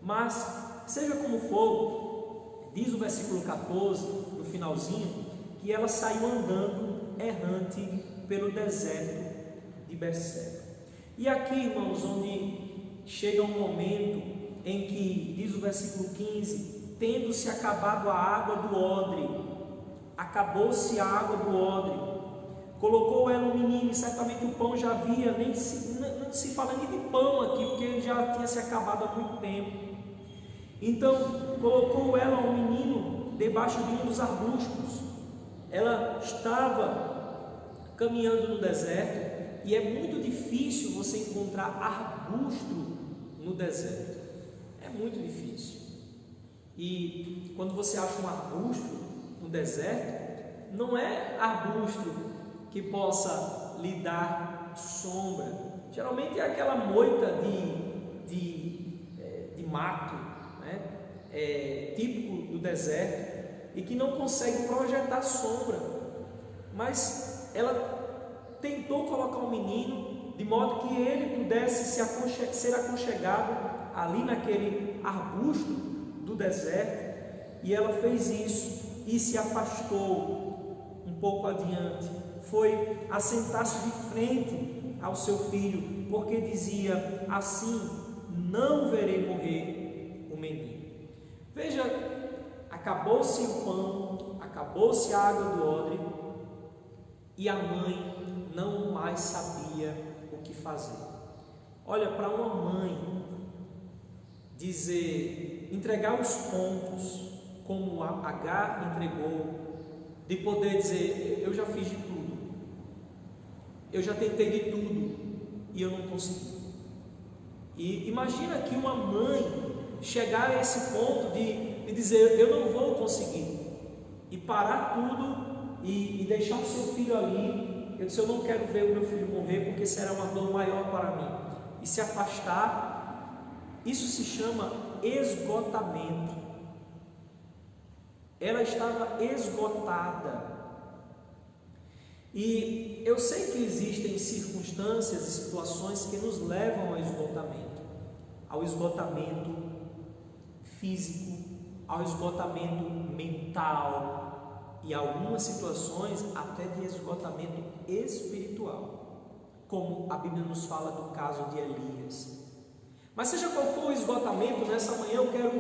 Mas, seja como for, diz o versículo 14, no finalzinho, que ela saiu andando errante pelo deserto de Berseba. E aqui, irmãos, onde chega um momento em que, diz o versículo 15, tendo-se acabado a água do odre, acabou-se a água do odre, colocou ela o menino, e certamente o pão já havia, não se fala nem de pão aqui, porque ele já tinha se acabado há muito tempo. Então, colocou ela o menino debaixo de um dos arbustos. Ela estava caminhando no deserto, e é muito difícil você encontrar arbusto no deserto, é muito difícil. E quando você acha um arbusto no deserto, não é arbusto que possa lhe dar sombra. Geralmente é aquela moita de mato, né? Típico do deserto, e que não consegue projetar sombra. Mas ela tentou colocar o menino de modo que ele pudesse ser aconchegado ali naquele arbusto do deserto, e ela fez isso e se afastou um pouco adiante, foi assentar-se de frente ao seu filho, porque dizia: assim não verei morrer o menino. Veja, acabou-se o pão, acabou-se a água do odre, e a mãe não mais sabia o que fazer. Olha, para uma mãe entregar os pontos como a Agar entregou, de poder dizer: eu já fiz de tudo, eu já tentei de tudo e eu não consegui. E imagina que uma mãe chegar a esse ponto de dizer: eu não vou conseguir, e parar tudo e deixar o seu filho ali. Eu disse: eu não quero ver o meu filho morrer, porque será uma dor maior para mim, e se afastar. Isso se chama esgotamento. Ela estava esgotada. E eu sei que existem circunstâncias e situações que nos levam ao esgotamento físico, ao esgotamento mental, e algumas situações até de esgotamento espiritual, como a Bíblia nos fala do caso de Elias. Mas seja qual for o esgotamento, nessa manhã eu quero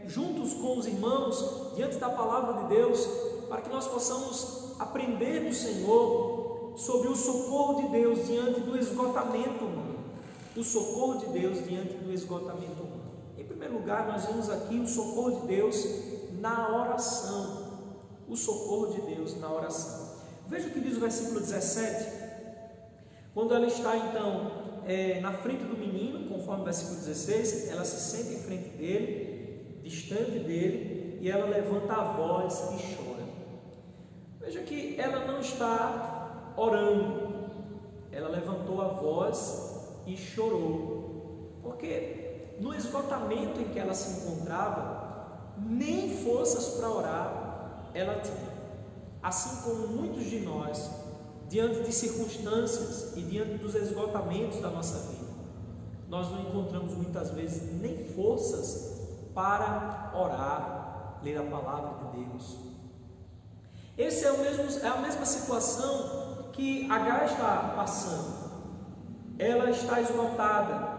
juntos com os irmãos, diante da palavra de Deus, para que nós possamos aprender do Senhor sobre o socorro de Deus diante do esgotamento humano. O socorro de Deus diante do esgotamento humano. Em primeiro lugar, nós vemos aqui o socorro de Deus na oração. O socorro de Deus na oração. Veja o que diz o versículo 17. Quando ela está então na frente do menino, conforme o versículo 16, ela se senta em frente dele, distante dele, e ela levanta a voz e chora. Veja que ela não está orando, ela levantou a voz e chorou, porque no esgotamento em que ela se encontrava, nem forças para orar ela tinha. Assim como muitos de nós, diante de circunstâncias e diante dos esgotamentos da nossa vida, nós não encontramos muitas vezes nem forças para orar, ler a palavra de Deus. Essa é a mesma situação que Agar está passando. Ela está esgotada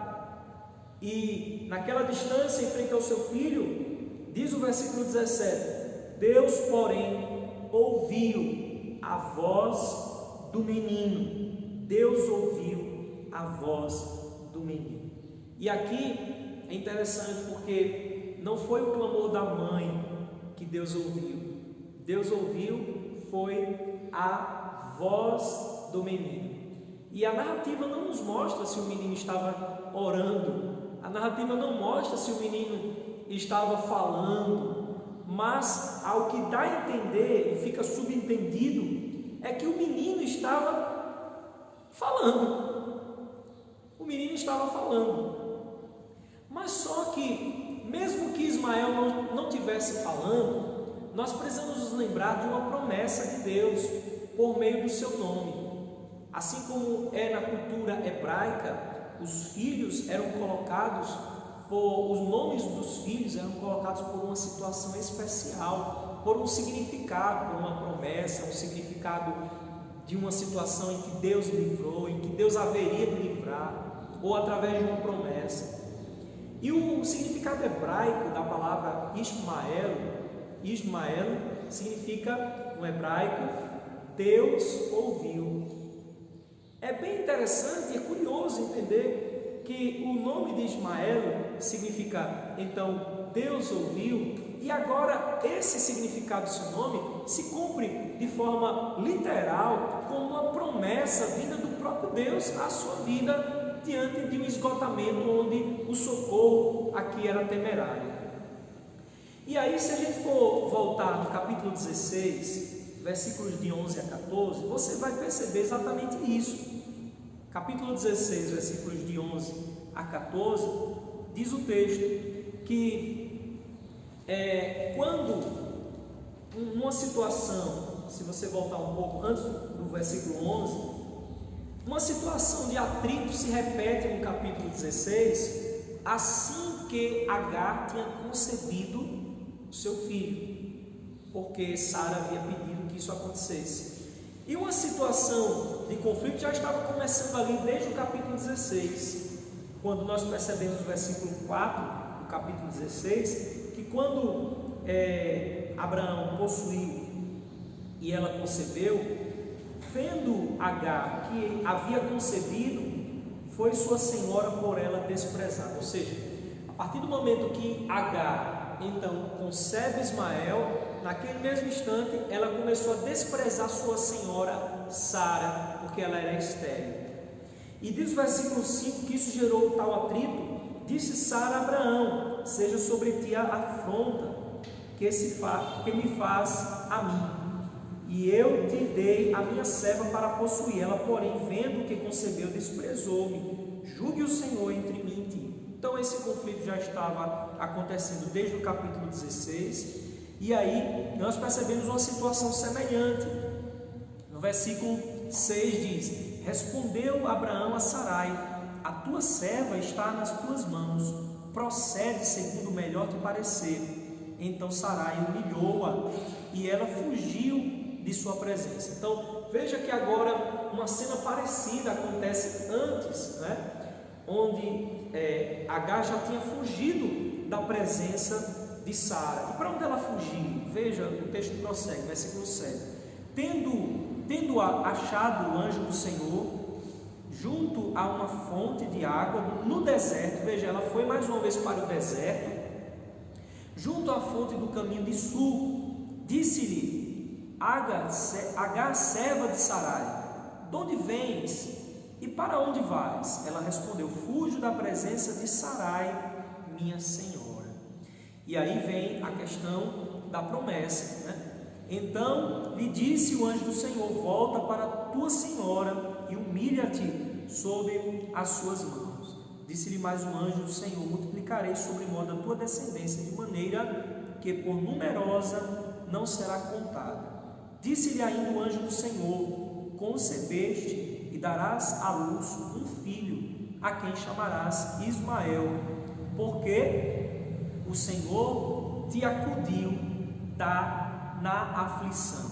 e naquela distância em frente ao seu filho, diz o versículo 17: Deus, porém, ouviu a voz do menino. Deus ouviu a voz do menino. E aqui é interessante porque não foi o clamor da mãe que Deus ouviu. Deus ouviu foi a voz do menino. E a narrativa não nos mostra se o menino estava orando, a narrativa não mostra se o menino estava falando, mas ao que dá a entender e fica subentendido é que o menino estava falando. O menino estava falando. Mas só que, mesmo que Ismael não estivesse falando, nós precisamos nos lembrar de uma promessa de Deus por meio do seu nome. Assim como é na cultura hebraica, os filhos eram colocados os nomes dos filhos eram colocados por uma situação especial, por um significado, por uma promessa, um significado de uma situação em que Deus livrou, em que Deus haveria de livrar, ou através de uma promessa. E o significado hebraico da palavra Ismael significa, no hebraico, Deus ouviu. É bem interessante e curioso entender que o nome de Ismael significa, então, Deus ouviu, e agora esse significado do seu nome se cumpre de forma literal como uma promessa vinda do próprio Deus à sua vida diante de um esgotamento onde o socorro aqui era temerário. E aí, se a gente for voltar no capítulo 16, versículos de 11 a 14, você vai perceber exatamente isso. Capítulo 16, versículos de 11 a 14, diz o texto que quando numa situação, se você voltar um pouco antes do versículo 11, uma situação de atrito se repete no capítulo 16, assim que Agar tinha concebido o seu filho, porque Sara havia pedido que isso acontecesse. E uma situação de conflito já estava começando ali desde o capítulo 16, quando nós percebemos no versículo 4 do capítulo 16, que quando Abraão possuiu e ela concebeu, vendo Agar que havia concebido, foi sua senhora por ela desprezada. Ou seja, a partir do momento que Agar então concebe Ismael, naquele mesmo instante ela começou a desprezar sua senhora Sara, porque ela era estéril. E diz o versículo 5 que isso gerou tal atrito. Disse Sara a Abraão: seja sobre ti a afronta que me faz a mim, e eu te dei a minha serva para possuir. Ela, porém, vendo que concebeu, desprezou-me. Julgue o Senhor entre mim e ti. Então esse conflito já estava acontecendo desde o capítulo 16, e aí nós percebemos uma situação semelhante. No versículo 6 diz: respondeu Abraão a Sarai: a tua serva está nas tuas mãos, procede segundo o melhor te parecer. Então Sarai humilhou-a e ela fugiu de sua presença. Então veja que agora uma cena parecida acontece antes, onde Agar já tinha fugido da presença de Sara. E para onde ela fugiu? Veja, o texto prossegue, versículo 7. Tendo achado o anjo do Senhor junto a uma fonte de água no deserto, veja, ela foi mais uma vez para o deserto, junto à fonte do caminho de sul, disse-lhe Agar, serva de Sarai: de onde vens e para onde vais? Ela respondeu: fujo da presença de Sarai, minha senhora. E aí vem a questão da promessa, né? Então lhe disse o anjo do Senhor: volta para a tua senhora e humilha-te sob as suas mãos. Disse-lhe mais o anjo do Senhor: multiplicarei sobremodo a tua descendência, de maneira que por numerosa não será contada. Disse-lhe ainda o anjo do Senhor: concebeste e darás à luz um filho, a quem chamarás Ismael, porque o Senhor te acudiu na aflição.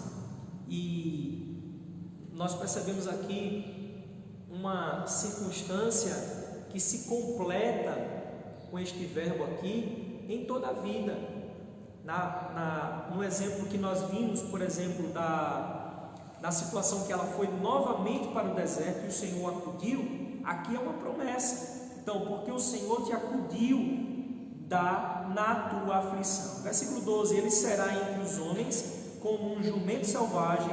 E nós percebemos aqui uma circunstância que se completa com este verbo aqui em toda a vida. No exemplo que nós vimos, por exemplo, da situação que ela foi novamente para o deserto e o Senhor acudiu, aqui é uma promessa. Então, porque o Senhor te acudiu na tua aflição. Versículo 12: ele será entre os homens como um jumento selvagem,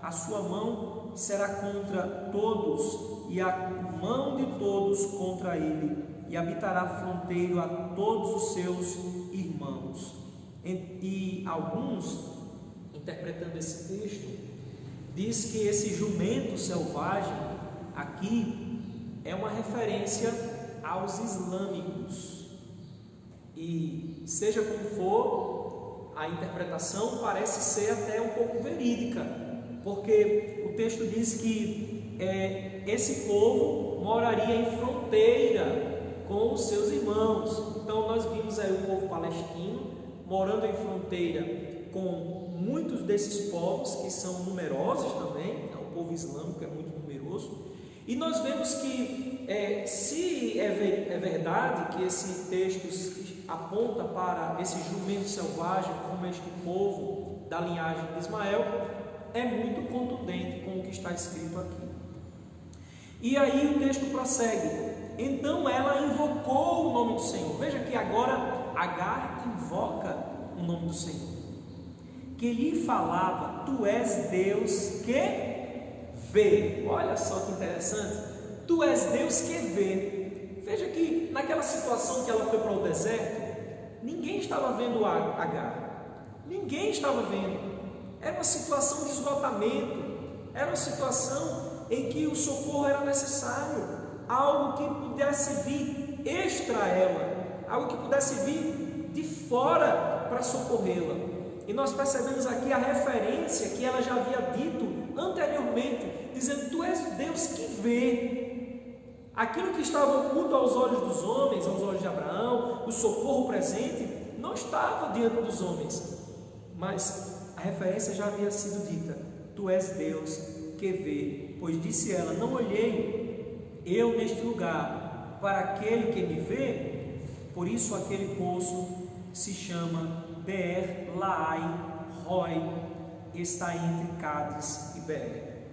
a sua mão será contra todos e a mão de todos contra ele, e habitará fronteiro a todos os seus irmãos. E alguns, interpretando esse texto, diz que esse jumento selvagem aqui é uma referência aos islâmicos. E seja como for, a interpretação parece ser até um pouco verídica, porque o texto diz que esse povo moraria em fronteira com os seus irmãos. Então nós vimos aí o povo palestino morando em fronteira com muitos desses povos que são numerosos também. Então, o povo islâmico é muito numeroso. E nós vemos que se é verdade que esse texto aponta para esse jumento selvagem como este povo da linhagem de Ismael, é muito contundente com o que está escrito aqui. E aí o texto prossegue: então ela invocou o nome do Senhor. Veja que agora Agar invoca o nome do Senhor, que lhe falava: tu és Deus que vê. Olha só que interessante, tu és Deus que vê. Veja que naquela situação que ela foi para o deserto, ninguém estava vendo Agar, ninguém estava vendo. Era uma situação de esgotamento, era uma situação em que o socorro era necessário, algo que pudesse vir extra a ela, algo que pudesse vir de fora para socorrê-la. E nós percebemos aqui a referência que ela já havia dito anteriormente, dizendo: tu és Deus que vê. Aquilo que estava oculto aos olhos dos homens, aos olhos de Abraão, o socorro presente, não estava diante dos homens, mas a referência já havia sido dita: tu és Deus que vê. Pois disse ela: não olhei eu neste lugar para aquele que me vê, por isso aquele poço se chama Beer Lahai Roi, está entre Cádiz e Beer.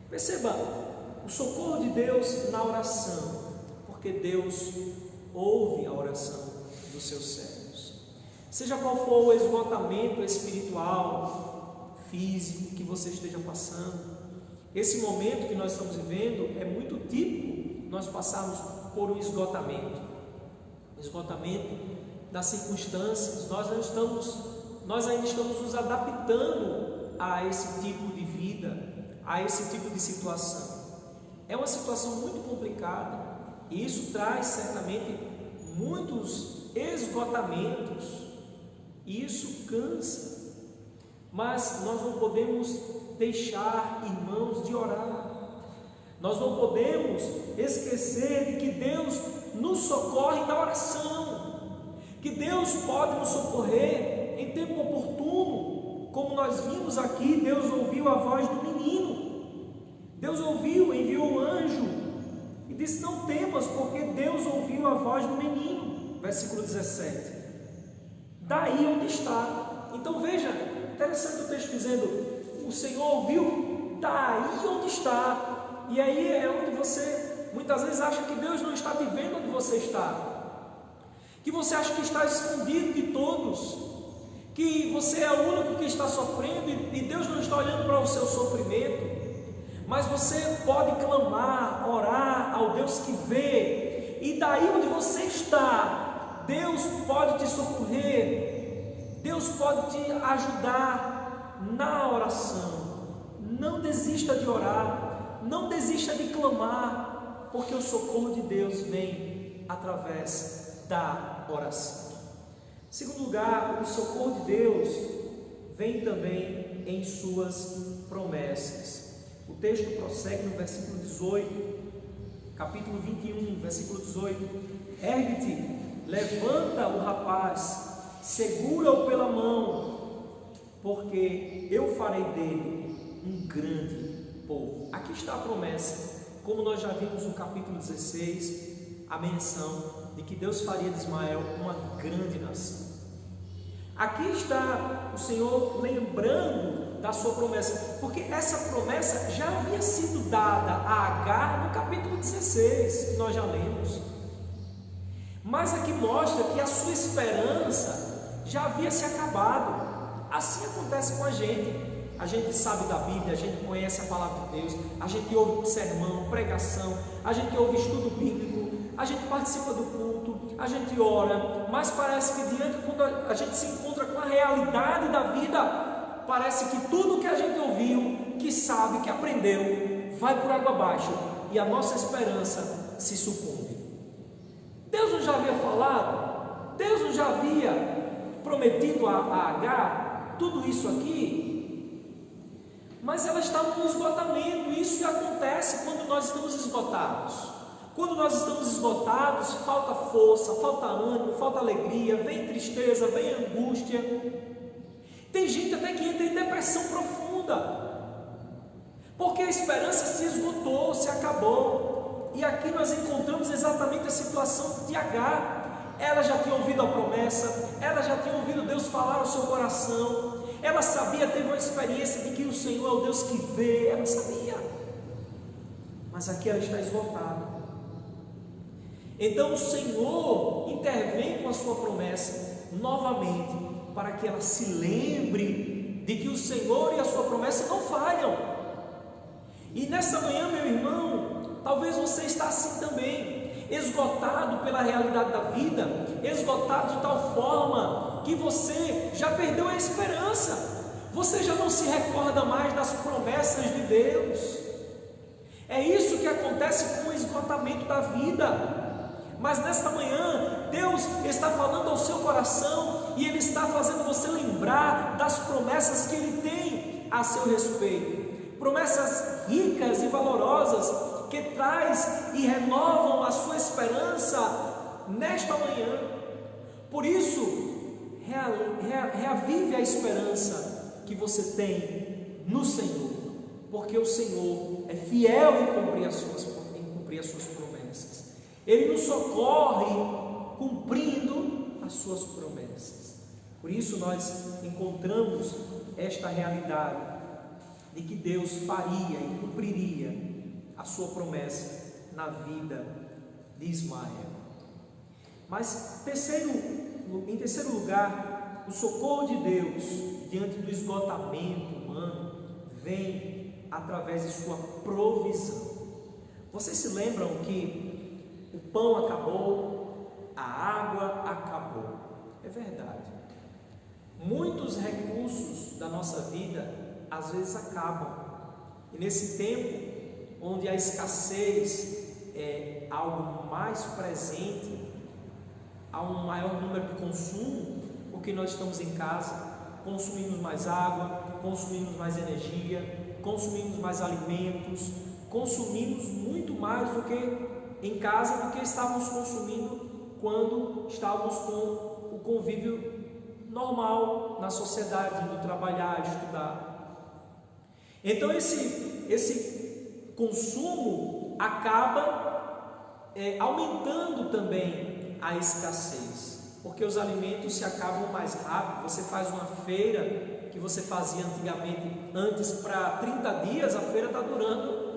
Perceba o socorro de Deus na oração, porque Deus ouve a oração dos seus servos. Seja qual for o esgotamento espiritual, físico que você esteja passando, esse momento que nós estamos vivendo é muito típico nós passarmos por um esgotamento das circunstâncias. Nós ainda estamos nos adaptando a esse tipo de vida, a esse tipo de situação. É uma situação muito complicada e isso traz certamente muitos esgotamentos e isso cansa. Mas nós não podemos deixar, irmãos, de orar. Nós não podemos esquecer de que Deus nos socorre na oração, que Deus pode nos socorrer em tempo oportuno. Como nós vimos aqui, Deus ouviu a voz do menino, Deus ouviu, enviou um anjo e disse: não temas, porque Deus ouviu a voz do menino. Versículo 17: daí onde está. Então veja, interessante o texto dizendo, o Senhor ouviu daí onde está. E aí é onde você muitas vezes acha que Deus não está te vendo onde você está, que você acha que está escondido de todos, que você é o único que está sofrendo e Deus não está olhando para o seu sofrimento. Mas você pode clamar, orar ao Deus que vê, e daí onde você está, Deus pode te socorrer, Deus pode te ajudar na oração. Não desista de orar, não desista de clamar, porque o socorro de Deus vem através da oração. Em segundo lugar, o socorro de Deus vem também em suas promessas. O texto prossegue no versículo 18, capítulo 21, versículo 18: ergue-te, levanta o rapaz, segura-o pela mão, porque eu farei dele um grande povo. Aqui está a promessa, como nós já vimos no capítulo 16, a menção de que Deus faria de Ismael uma grande nação. Aqui está o Senhor lembrando da sua promessa, porque essa promessa já havia sido dada a Agar no capítulo 16, que nós já lemos. Mas aqui mostra que a sua esperança já havia se acabado. Assim acontece com a gente sabe da Bíblia, a gente conhece a palavra de Deus, a gente ouve sermão, pregação, a gente ouve estudo bíblico, a gente participa do culto, a gente ora, mas parece que quando a gente se encontra com a realidade da vida, parece que tudo que a gente ouviu, que sabe, que aprendeu, vai por água abaixo e a nossa esperança se sucumbe. Deus não já havia falado? Deus não já havia prometido a Agar tudo isso aqui? Mas ela estava no esgotamento. Isso que acontece quando nós estamos esgotados. Quando nós estamos esgotados, falta força, falta ânimo, falta alegria, vem tristeza, vem angústia. Tem gente até que entra em depressão profunda, porque a esperança se esgotou, se acabou. E aqui nós encontramos exatamente a situação de Agar. Ela já tinha ouvido a promessa, ela já tinha ouvido Deus falar ao seu coração, ela sabia, teve uma experiência de que o Senhor é o Deus que vê, ela sabia, mas aqui ela está esgotada. Então o Senhor intervém com a sua promessa novamente, para que ela se lembre de que o Senhor e a sua promessa não falham. E nessa manhã, meu irmão, talvez você está assim também, esgotado pela realidade da vida, esgotado de tal forma que você já perdeu a esperança, você já não se recorda mais das promessas de Deus. É isso que acontece com o esgotamento da vida. Mas nesta manhã, Deus está falando ao seu coração e Ele está fazendo você lembrar das promessas que Ele tem a seu respeito. Promessas ricas e valorosas que traz e renovam a sua esperança nesta manhã. Por isso, reavive a esperança que você tem no Senhor, porque o Senhor é fiel em cumprir as suas promessas. Ele nos socorre cumprindo as suas promessas. Por isso nós encontramos esta realidade de que Deus faria e cumpriria a sua promessa na vida de Ismael. Mas em terceiro lugar, o socorro de Deus diante do esgotamento humano vem através de sua provisão. Vocês se lembram que o pão acabou, a água acabou? É verdade. Muitos recursos da nossa vida às vezes acabam. E nesse tempo onde a escassez é algo mais presente, há um maior número de consumo, porque nós estamos em casa, consumimos mais água, consumimos mais energia, consumimos mais alimentos, consumimos muito mais do que em casa do que estávamos consumindo quando estávamos com o convívio normal na sociedade, indo trabalhar, estudar. Então esse consumo acaba aumentando também a escassez. porque os alimentos se acabam mais rápido. Você faz uma feira que você fazia antes para 30 dias, a feira está durando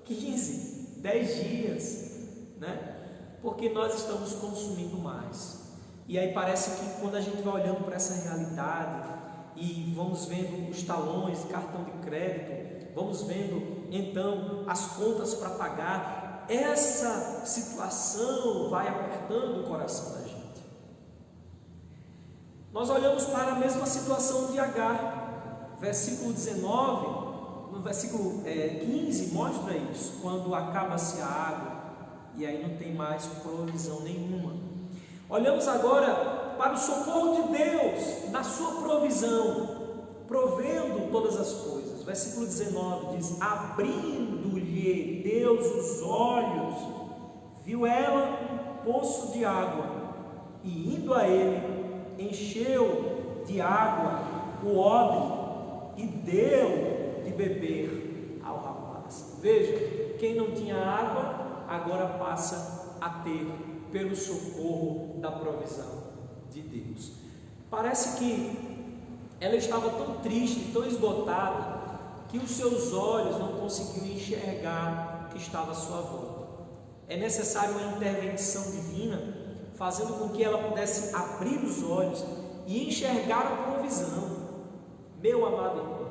15, 10 dias, né? Porque nós estamos consumindo mais. E aí parece que quando a gente vai olhando para essa realidade e vamos vendo os talões, cartão de crédito, vamos vendo então as contas para pagar, essa situação vai apertando o coração da gente. Nós olhamos para a mesma situação de Agar, versículo 19, no versículo 15 mostra isso, quando acaba-se a água e aí não tem mais provisão nenhuma. Olhamos agora para o socorro de Deus, na sua provisão, provendo todas as coisas. Versículo 19 diz: abrindo-lhe Deus os olhos, viu ela um poço de água, e indo a ele, encheu de água o odre e deu de beber ao rapaz. Veja, quem não tinha água, agora passa a ter, pelo socorro da provisão de Deus. Parece que ela estava tão triste, tão esgotada, que os seus olhos não conseguiam enxergar o que estava à sua volta. É necessário uma intervenção divina, fazendo com que ela pudesse abrir os olhos e enxergar a provisão. Meu amado irmão,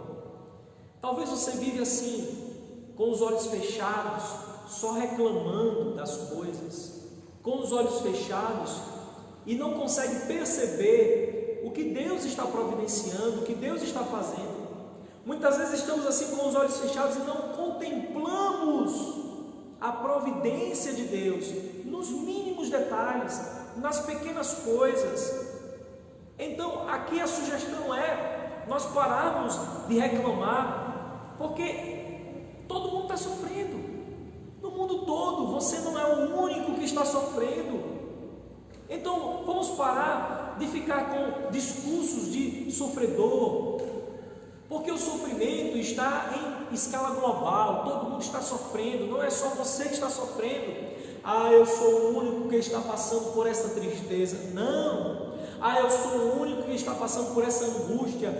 talvez você vive assim, com os olhos fechados, só reclamando das coisas, com os olhos fechados, e não consegue perceber o que Deus está providenciando, o que Deus está fazendo. Muitas vezes estamos assim com os olhos fechados e não contemplamos a providência de Deus nos mínimos detalhes, nas pequenas coisas. Então aqui a sugestão é nós pararmos de reclamar, porque todo mundo está sofrendo, no mundo todo. Você não é o único que está sofrendo. Então vamos parar de ficar com discursos de sofredor, porque o sofrimento está em escala global, todo mundo está sofrendo, não é só você que está sofrendo. Eu sou o único que está passando por essa tristeza. Não. Eu sou o único que está passando por essa angústia.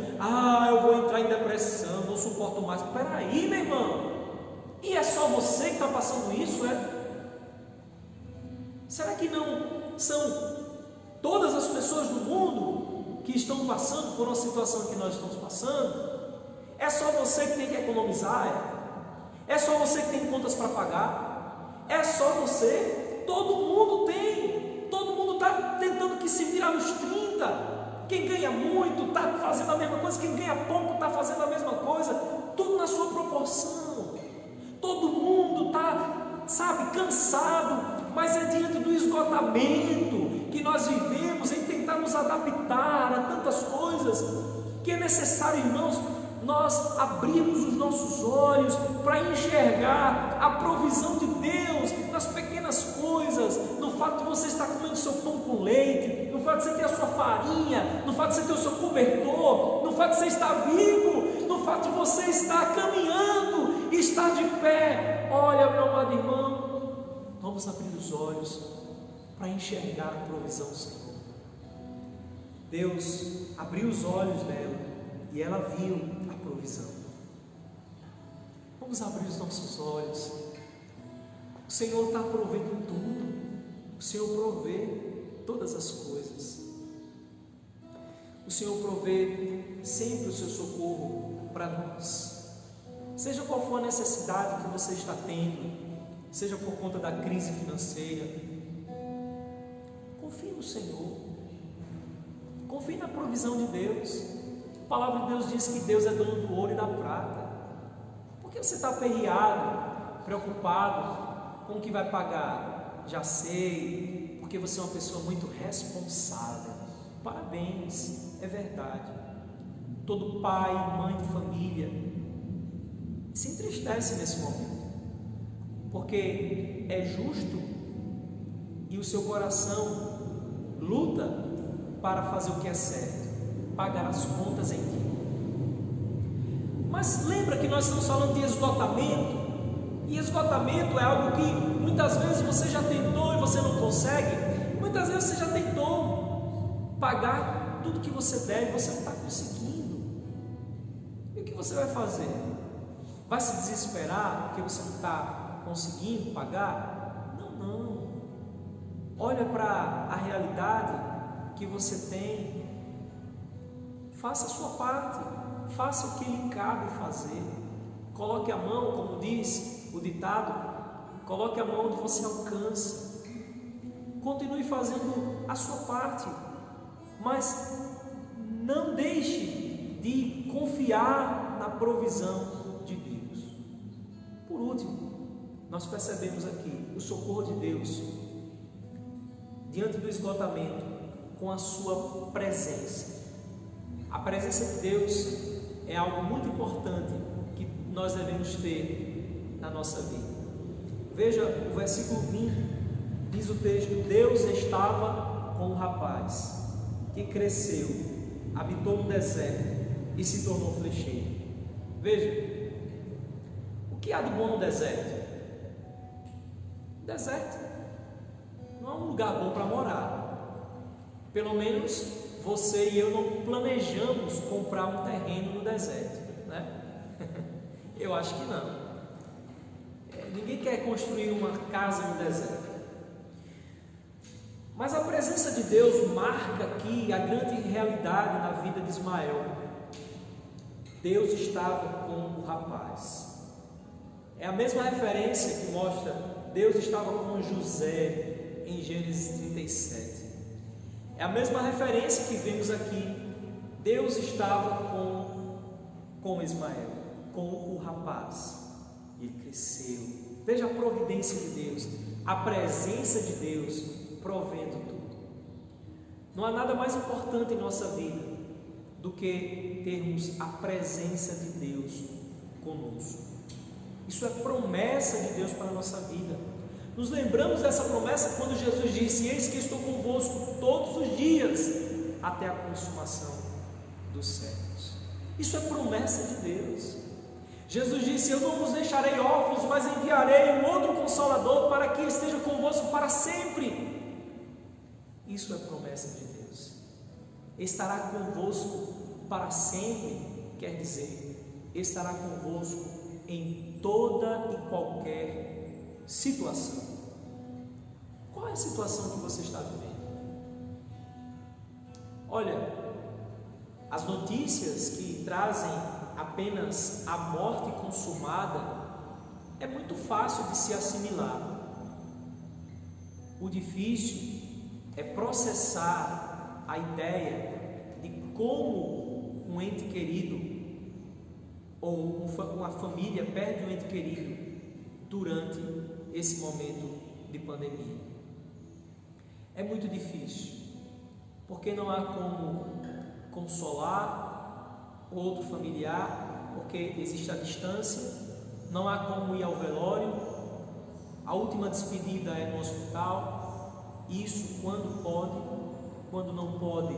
Eu vou entrar em depressão, não suporto mais. Espera aí, meu irmão. E é só você que está passando isso, é? Será que não são todas as pessoas do mundo que estão passando por uma situação que nós estamos passando? É só você que tem que economizar? É só você que tem contas para pagar? É só você? Todo mundo tem. Todo mundo está tentando que se virar nos 30. Quem ganha muito está fazendo a mesma coisa, quem ganha pouco está fazendo a mesma coisa, tudo na sua proporção. Todo mundo está, cansado, mas é diante do esgotamento que nós vivemos, em tentar nos adaptar a tantas coisas, que é necessário, irmãos, nós abrirmos os nossos olhos para enxergar a provisão de Deus nas pequenas coisas, no fato de você estar comendo seu pão com leite, no fato de você ter a sua farinha, no fato de você ter o seu cobertor, no fato de você estar vivo, no fato de você estar caminhando e estar de pé. Olha, meu amado irmão, vamos abrir os olhos para enxergar a provisão do Senhor. Deus abriu os olhos dela e ela viu a provisão. Vamos abrir os nossos olhos. O Senhor está provendo tudo. O Senhor provê todas as coisas. O Senhor provê sempre o seu socorro para nós. Seja qual for a necessidade que você está tendo, seja por conta da crise financeira, confie no Senhor. Confie na provisão de Deus. A palavra de Deus diz que Deus é dono do ouro e da prata. Por que você está aperreado, preocupado com o que vai pagar? Já sei, porque você é uma pessoa muito responsável. Parabéns, é verdade. Todo pai, mãe de família se entristece nesse momento, porque é justo e o seu coração luta para fazer o que é certo, pagar as contas em dia. Mas lembra que nós estamos falando de esgotamento, e esgotamento é algo que muitas vezes você já tentou e você não consegue. Muitas vezes você já tentou, pagar tudo que você deve, você não está conseguindo. E o que você vai fazer? Vai se desesperar porque você não está conseguindo pagar? Não. Olha para a realidade que você tem. Faça a sua parte. Faça o que lhe cabe fazer. Coloque a mão, como diz o ditado, coloque a mão onde você alcança. Continue fazendo a sua parte, mas não deixe de confiar na provisão de Deus. Por último, nós percebemos aqui o socorro de Deus diante do esgotamento com a sua presença. A presença de Deus é algo muito importante que nós devemos ter na nossa vida. Veja o versículo 20, diz o texto: Deus estava com o rapaz que cresceu, habitou no deserto e se tornou flecheiro. Veja, o que há de bom no deserto? O deserto não é um lugar bom para morar. Pelo menos você e eu não planejamos comprar um terreno no deserto, né? Eu acho que não. Ninguém quer construir uma casa no deserto. Mas a presença de Deus marca aqui a grande realidade na vida de Ismael. Deus estava com o rapaz. É a mesma referência que mostra Deus estava com José em Gênesis 37. É a mesma referência que vemos aqui. Deus estava com Ismael, com o rapaz, e ele cresceu. Veja a providência de Deus, a presença de Deus provendo tudo. Não há nada mais importante em nossa vida do que termos a presença de Deus conosco. Isso é promessa de Deus para a nossa vida. Nos lembramos dessa promessa quando Jesus disse: eis que estou convosco todos os dias até a consumação dos séculos. Isso é promessa de Deus. Jesus disse: eu não vos deixarei órfãos, mas enviarei um outro Consolador para que esteja convosco para sempre. Isso é promessa de Deus. Estará convosco para sempre, quer dizer, estará convosco em toda e qualquer situação. Qual é a situação que você está vivendo? Olha, as notícias que trazem apenas a morte consumada é muito fácil de se assimilar. O difícil é processar a ideia de como um ente querido ou uma família perde um ente querido durante esse momento de pandemia. É muito difícil, porque não há como consolar outro familiar, porque existe a distância, não há como ir ao velório, a última despedida é no hospital. Isso quando pode, quando não pode,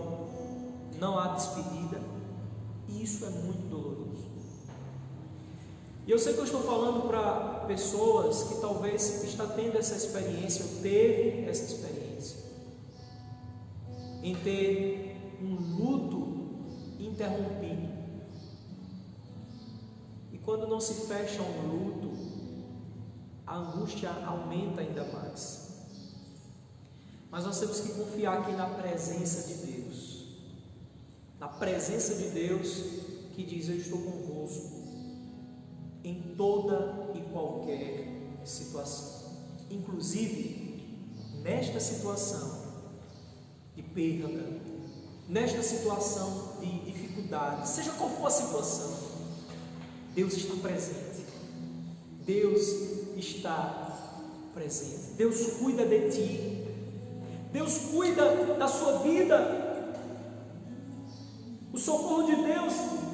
não há despedida, e isso é muito doloroso. E eu sei que eu estou falando para pessoas que talvez está tendo essa experiência, ou teve essa experiência, em ter um luto interrompido. E quando não se fecha um luto, a angústia aumenta ainda mais. Mas nós temos que confiar aqui na presença de Deus, na presença de Deus que diz: eu estou convosco em toda e qualquer situação, inclusive nesta situação de perda, nesta situação de dificuldade, seja qual for a situação, Deus está presente. Deus está presente. Deus cuida de ti. Deus cuida da sua vida. O socorro de Deus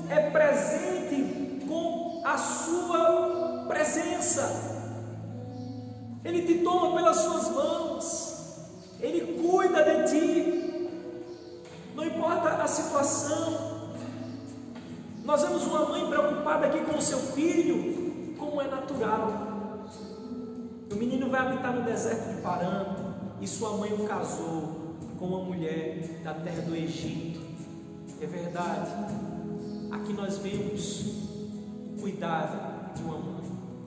é presente com a sua presença. Ele te toma pelas suas mãos. Ele cuida de ti. Não importa a situação. Nós vemos uma mãe preocupada aqui com o seu filho, como é natural. O menino vai habitar no deserto de Parã e sua mãe o casou com uma mulher da terra do Egito. É verdade, aqui nós vemos o cuidado de uma mãe,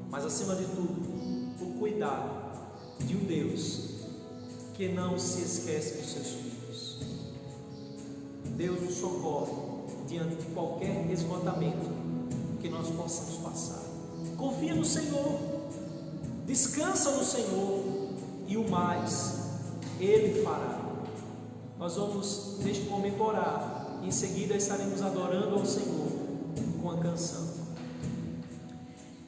mas acima de tudo, o cuidado de um Deus que não se esquece dos seus filhos. Deus nos socorre diante de qualquer esgotamento que nós possamos passar. Confia no Senhor, descansa no Senhor, e o mais Ele fará. Nós vamos neste momento orar, e em seguida estaremos adorando ao Senhor com a canção.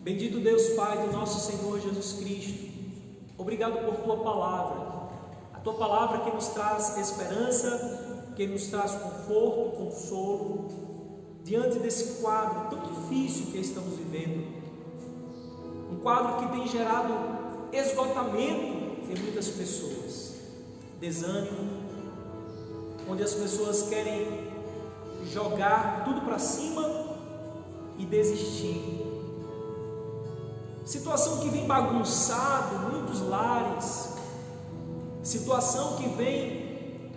Bendito Deus Pai do nosso Senhor Jesus Cristo, obrigado por Tua palavra, a Tua palavra que nos traz esperança, que nos traz conforto, consolo, diante desse quadro tão difícil que estamos vivendo, um quadro que tem gerado esgotamento em muitas pessoas, desânimo, onde as pessoas querem jogar tudo para cima e desistir. Situação que vem bagunçado muitos lares, situação que vem,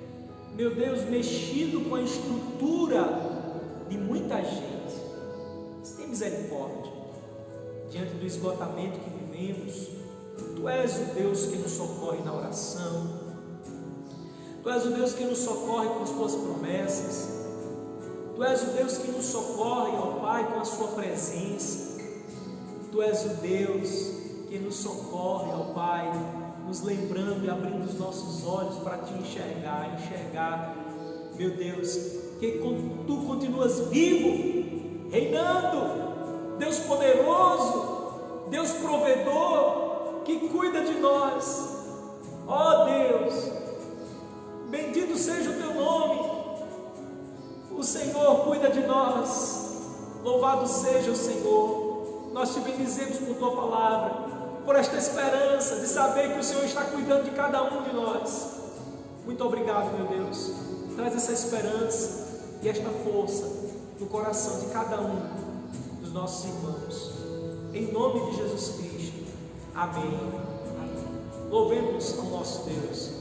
meu Deus, mexido com a estrutura de muita gente. Tem misericórdia diante do esgotamento que vivemos. Tu és o Deus que nos socorre na oração, Tu és o Deus que nos socorre com as Tuas promessas, Tu és o Deus que nos socorre, ó Pai, com a Sua presença. Tu és o Deus que nos socorre, ó Pai, nos lembrando e abrindo os nossos olhos para Te enxergar, meu Deus, que Tu continuas vivo, reinando, Deus poderoso, Deus provedor, que cuida de nós. Ó Deus, bendito seja o Teu nome. O Senhor cuida de nós, louvado seja o Senhor. Nós Te bendizemos por Tua palavra, por esta esperança de saber que o Senhor está cuidando de cada um de nós. Muito obrigado, meu Deus. Traz essa esperança e esta força no coração de cada um dos nossos irmãos, em nome de Jesus Cristo. Amém. Louvemos ao nosso Deus.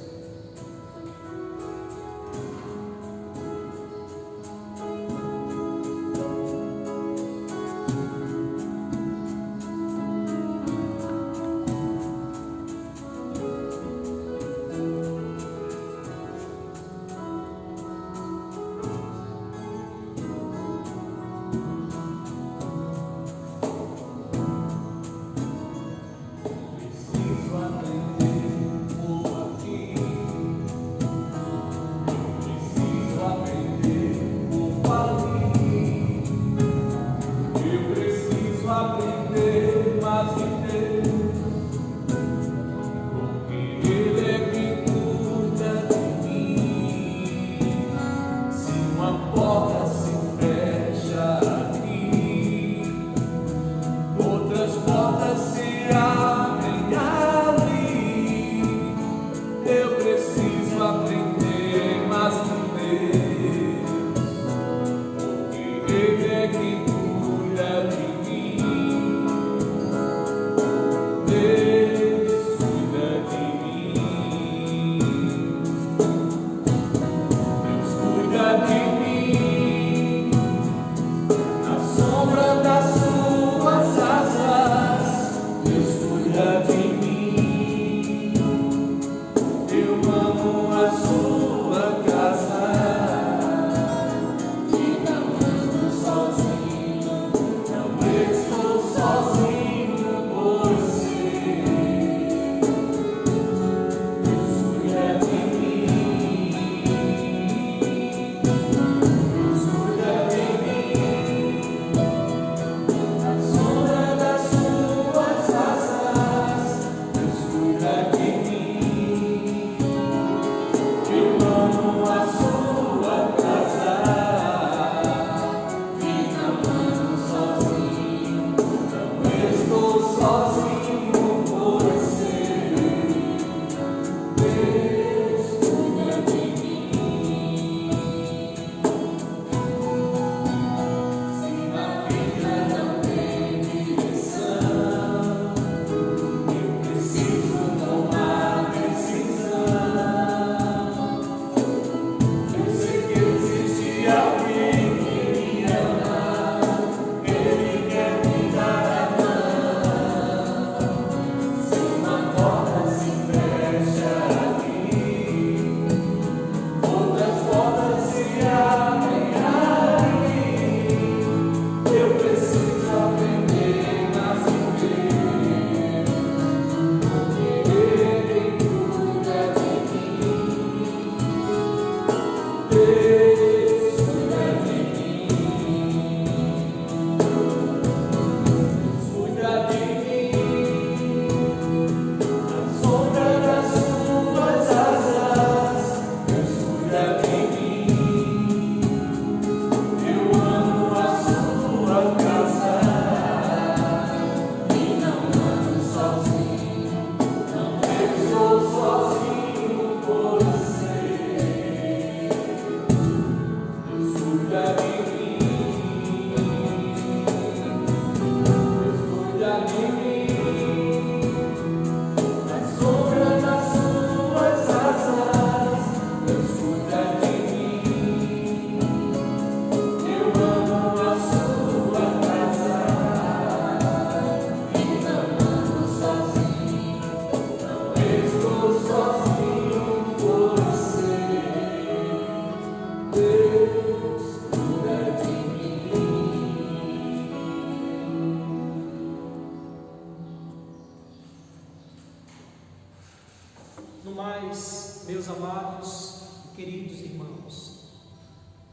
meus amados e queridos irmãos,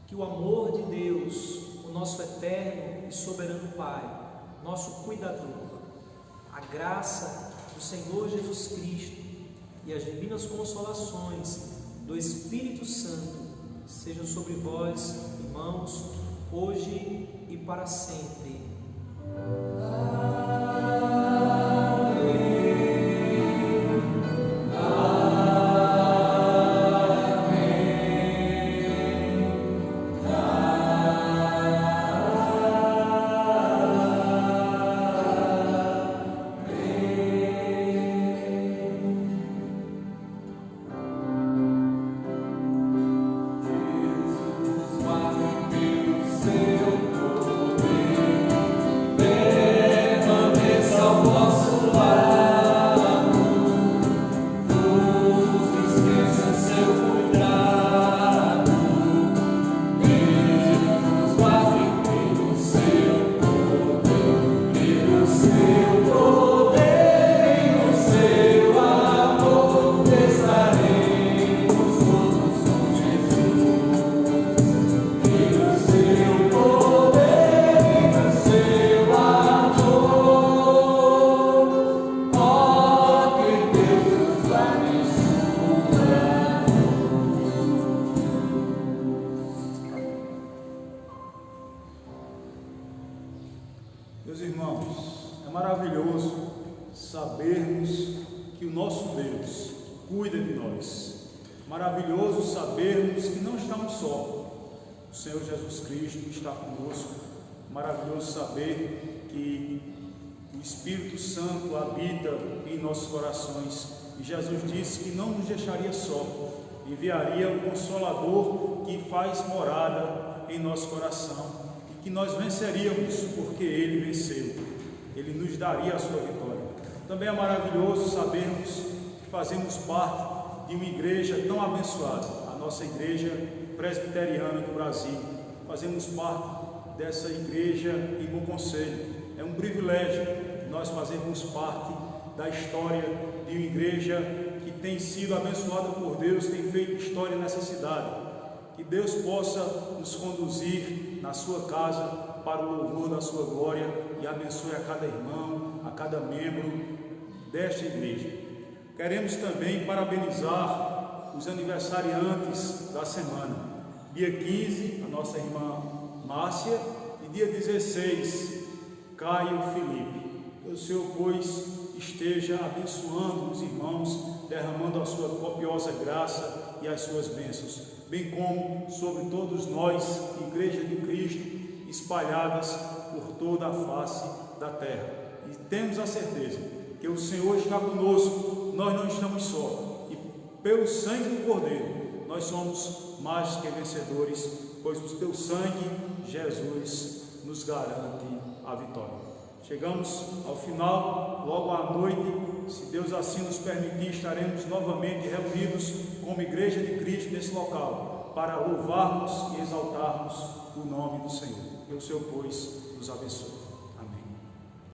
que o amor de Deus, o nosso eterno e soberano Pai, nosso cuidador, a graça do Senhor Jesus Cristo e as divinas consolações do Espírito Santo sejam sobre vós, irmãos, hoje e para sempre. Meus irmãos, é maravilhoso sabermos que o nosso Deus cuida de nós. Maravilhoso sabermos que não estamos só. O Senhor Jesus Cristo está conosco. Maravilhoso saber que o Espírito Santo habita em nossos corações. E Jesus disse que não nos deixaria só. Enviaria o Consolador que faz morada em nosso coração. Que nós venceríamos, porque Ele venceu. Ele nos daria a sua vitória. Também é maravilhoso sabermos que fazemos parte de uma igreja tão abençoada, a nossa igreja presbiteriana do Brasil. Fazemos parte dessa igreja em Bom Conselho. É um privilégio nós fazermos parte da história de uma igreja que tem sido abençoada por Deus, tem feito história nessa cidade. Que Deus possa nos conduzir na sua casa para o louvor da sua glória e abençoe a cada irmão, a cada membro desta igreja. Queremos também parabenizar os aniversariantes da semana. Dia 15, a nossa irmã Márcia, e dia 16, Caio Felipe. Que o Senhor, pois, esteja abençoando os irmãos, derramando a sua copiosa graça e as suas bênçãos, bem como sobre todos nós, Igreja de Cristo, espalhadas por toda a face da terra. E temos a certeza que o Senhor está conosco, nós não estamos só, e pelo sangue do Cordeiro, nós somos mais que vencedores, pois o teu sangue, Jesus, nos garante a vitória. Chegamos ao final, logo à noite, se Deus assim nos permitir, estaremos novamente reunidos como Igreja de Cristo nesse local, para louvarmos e exaltarmos o nome do Senhor. Que o Senhor, pois, nos abençoe.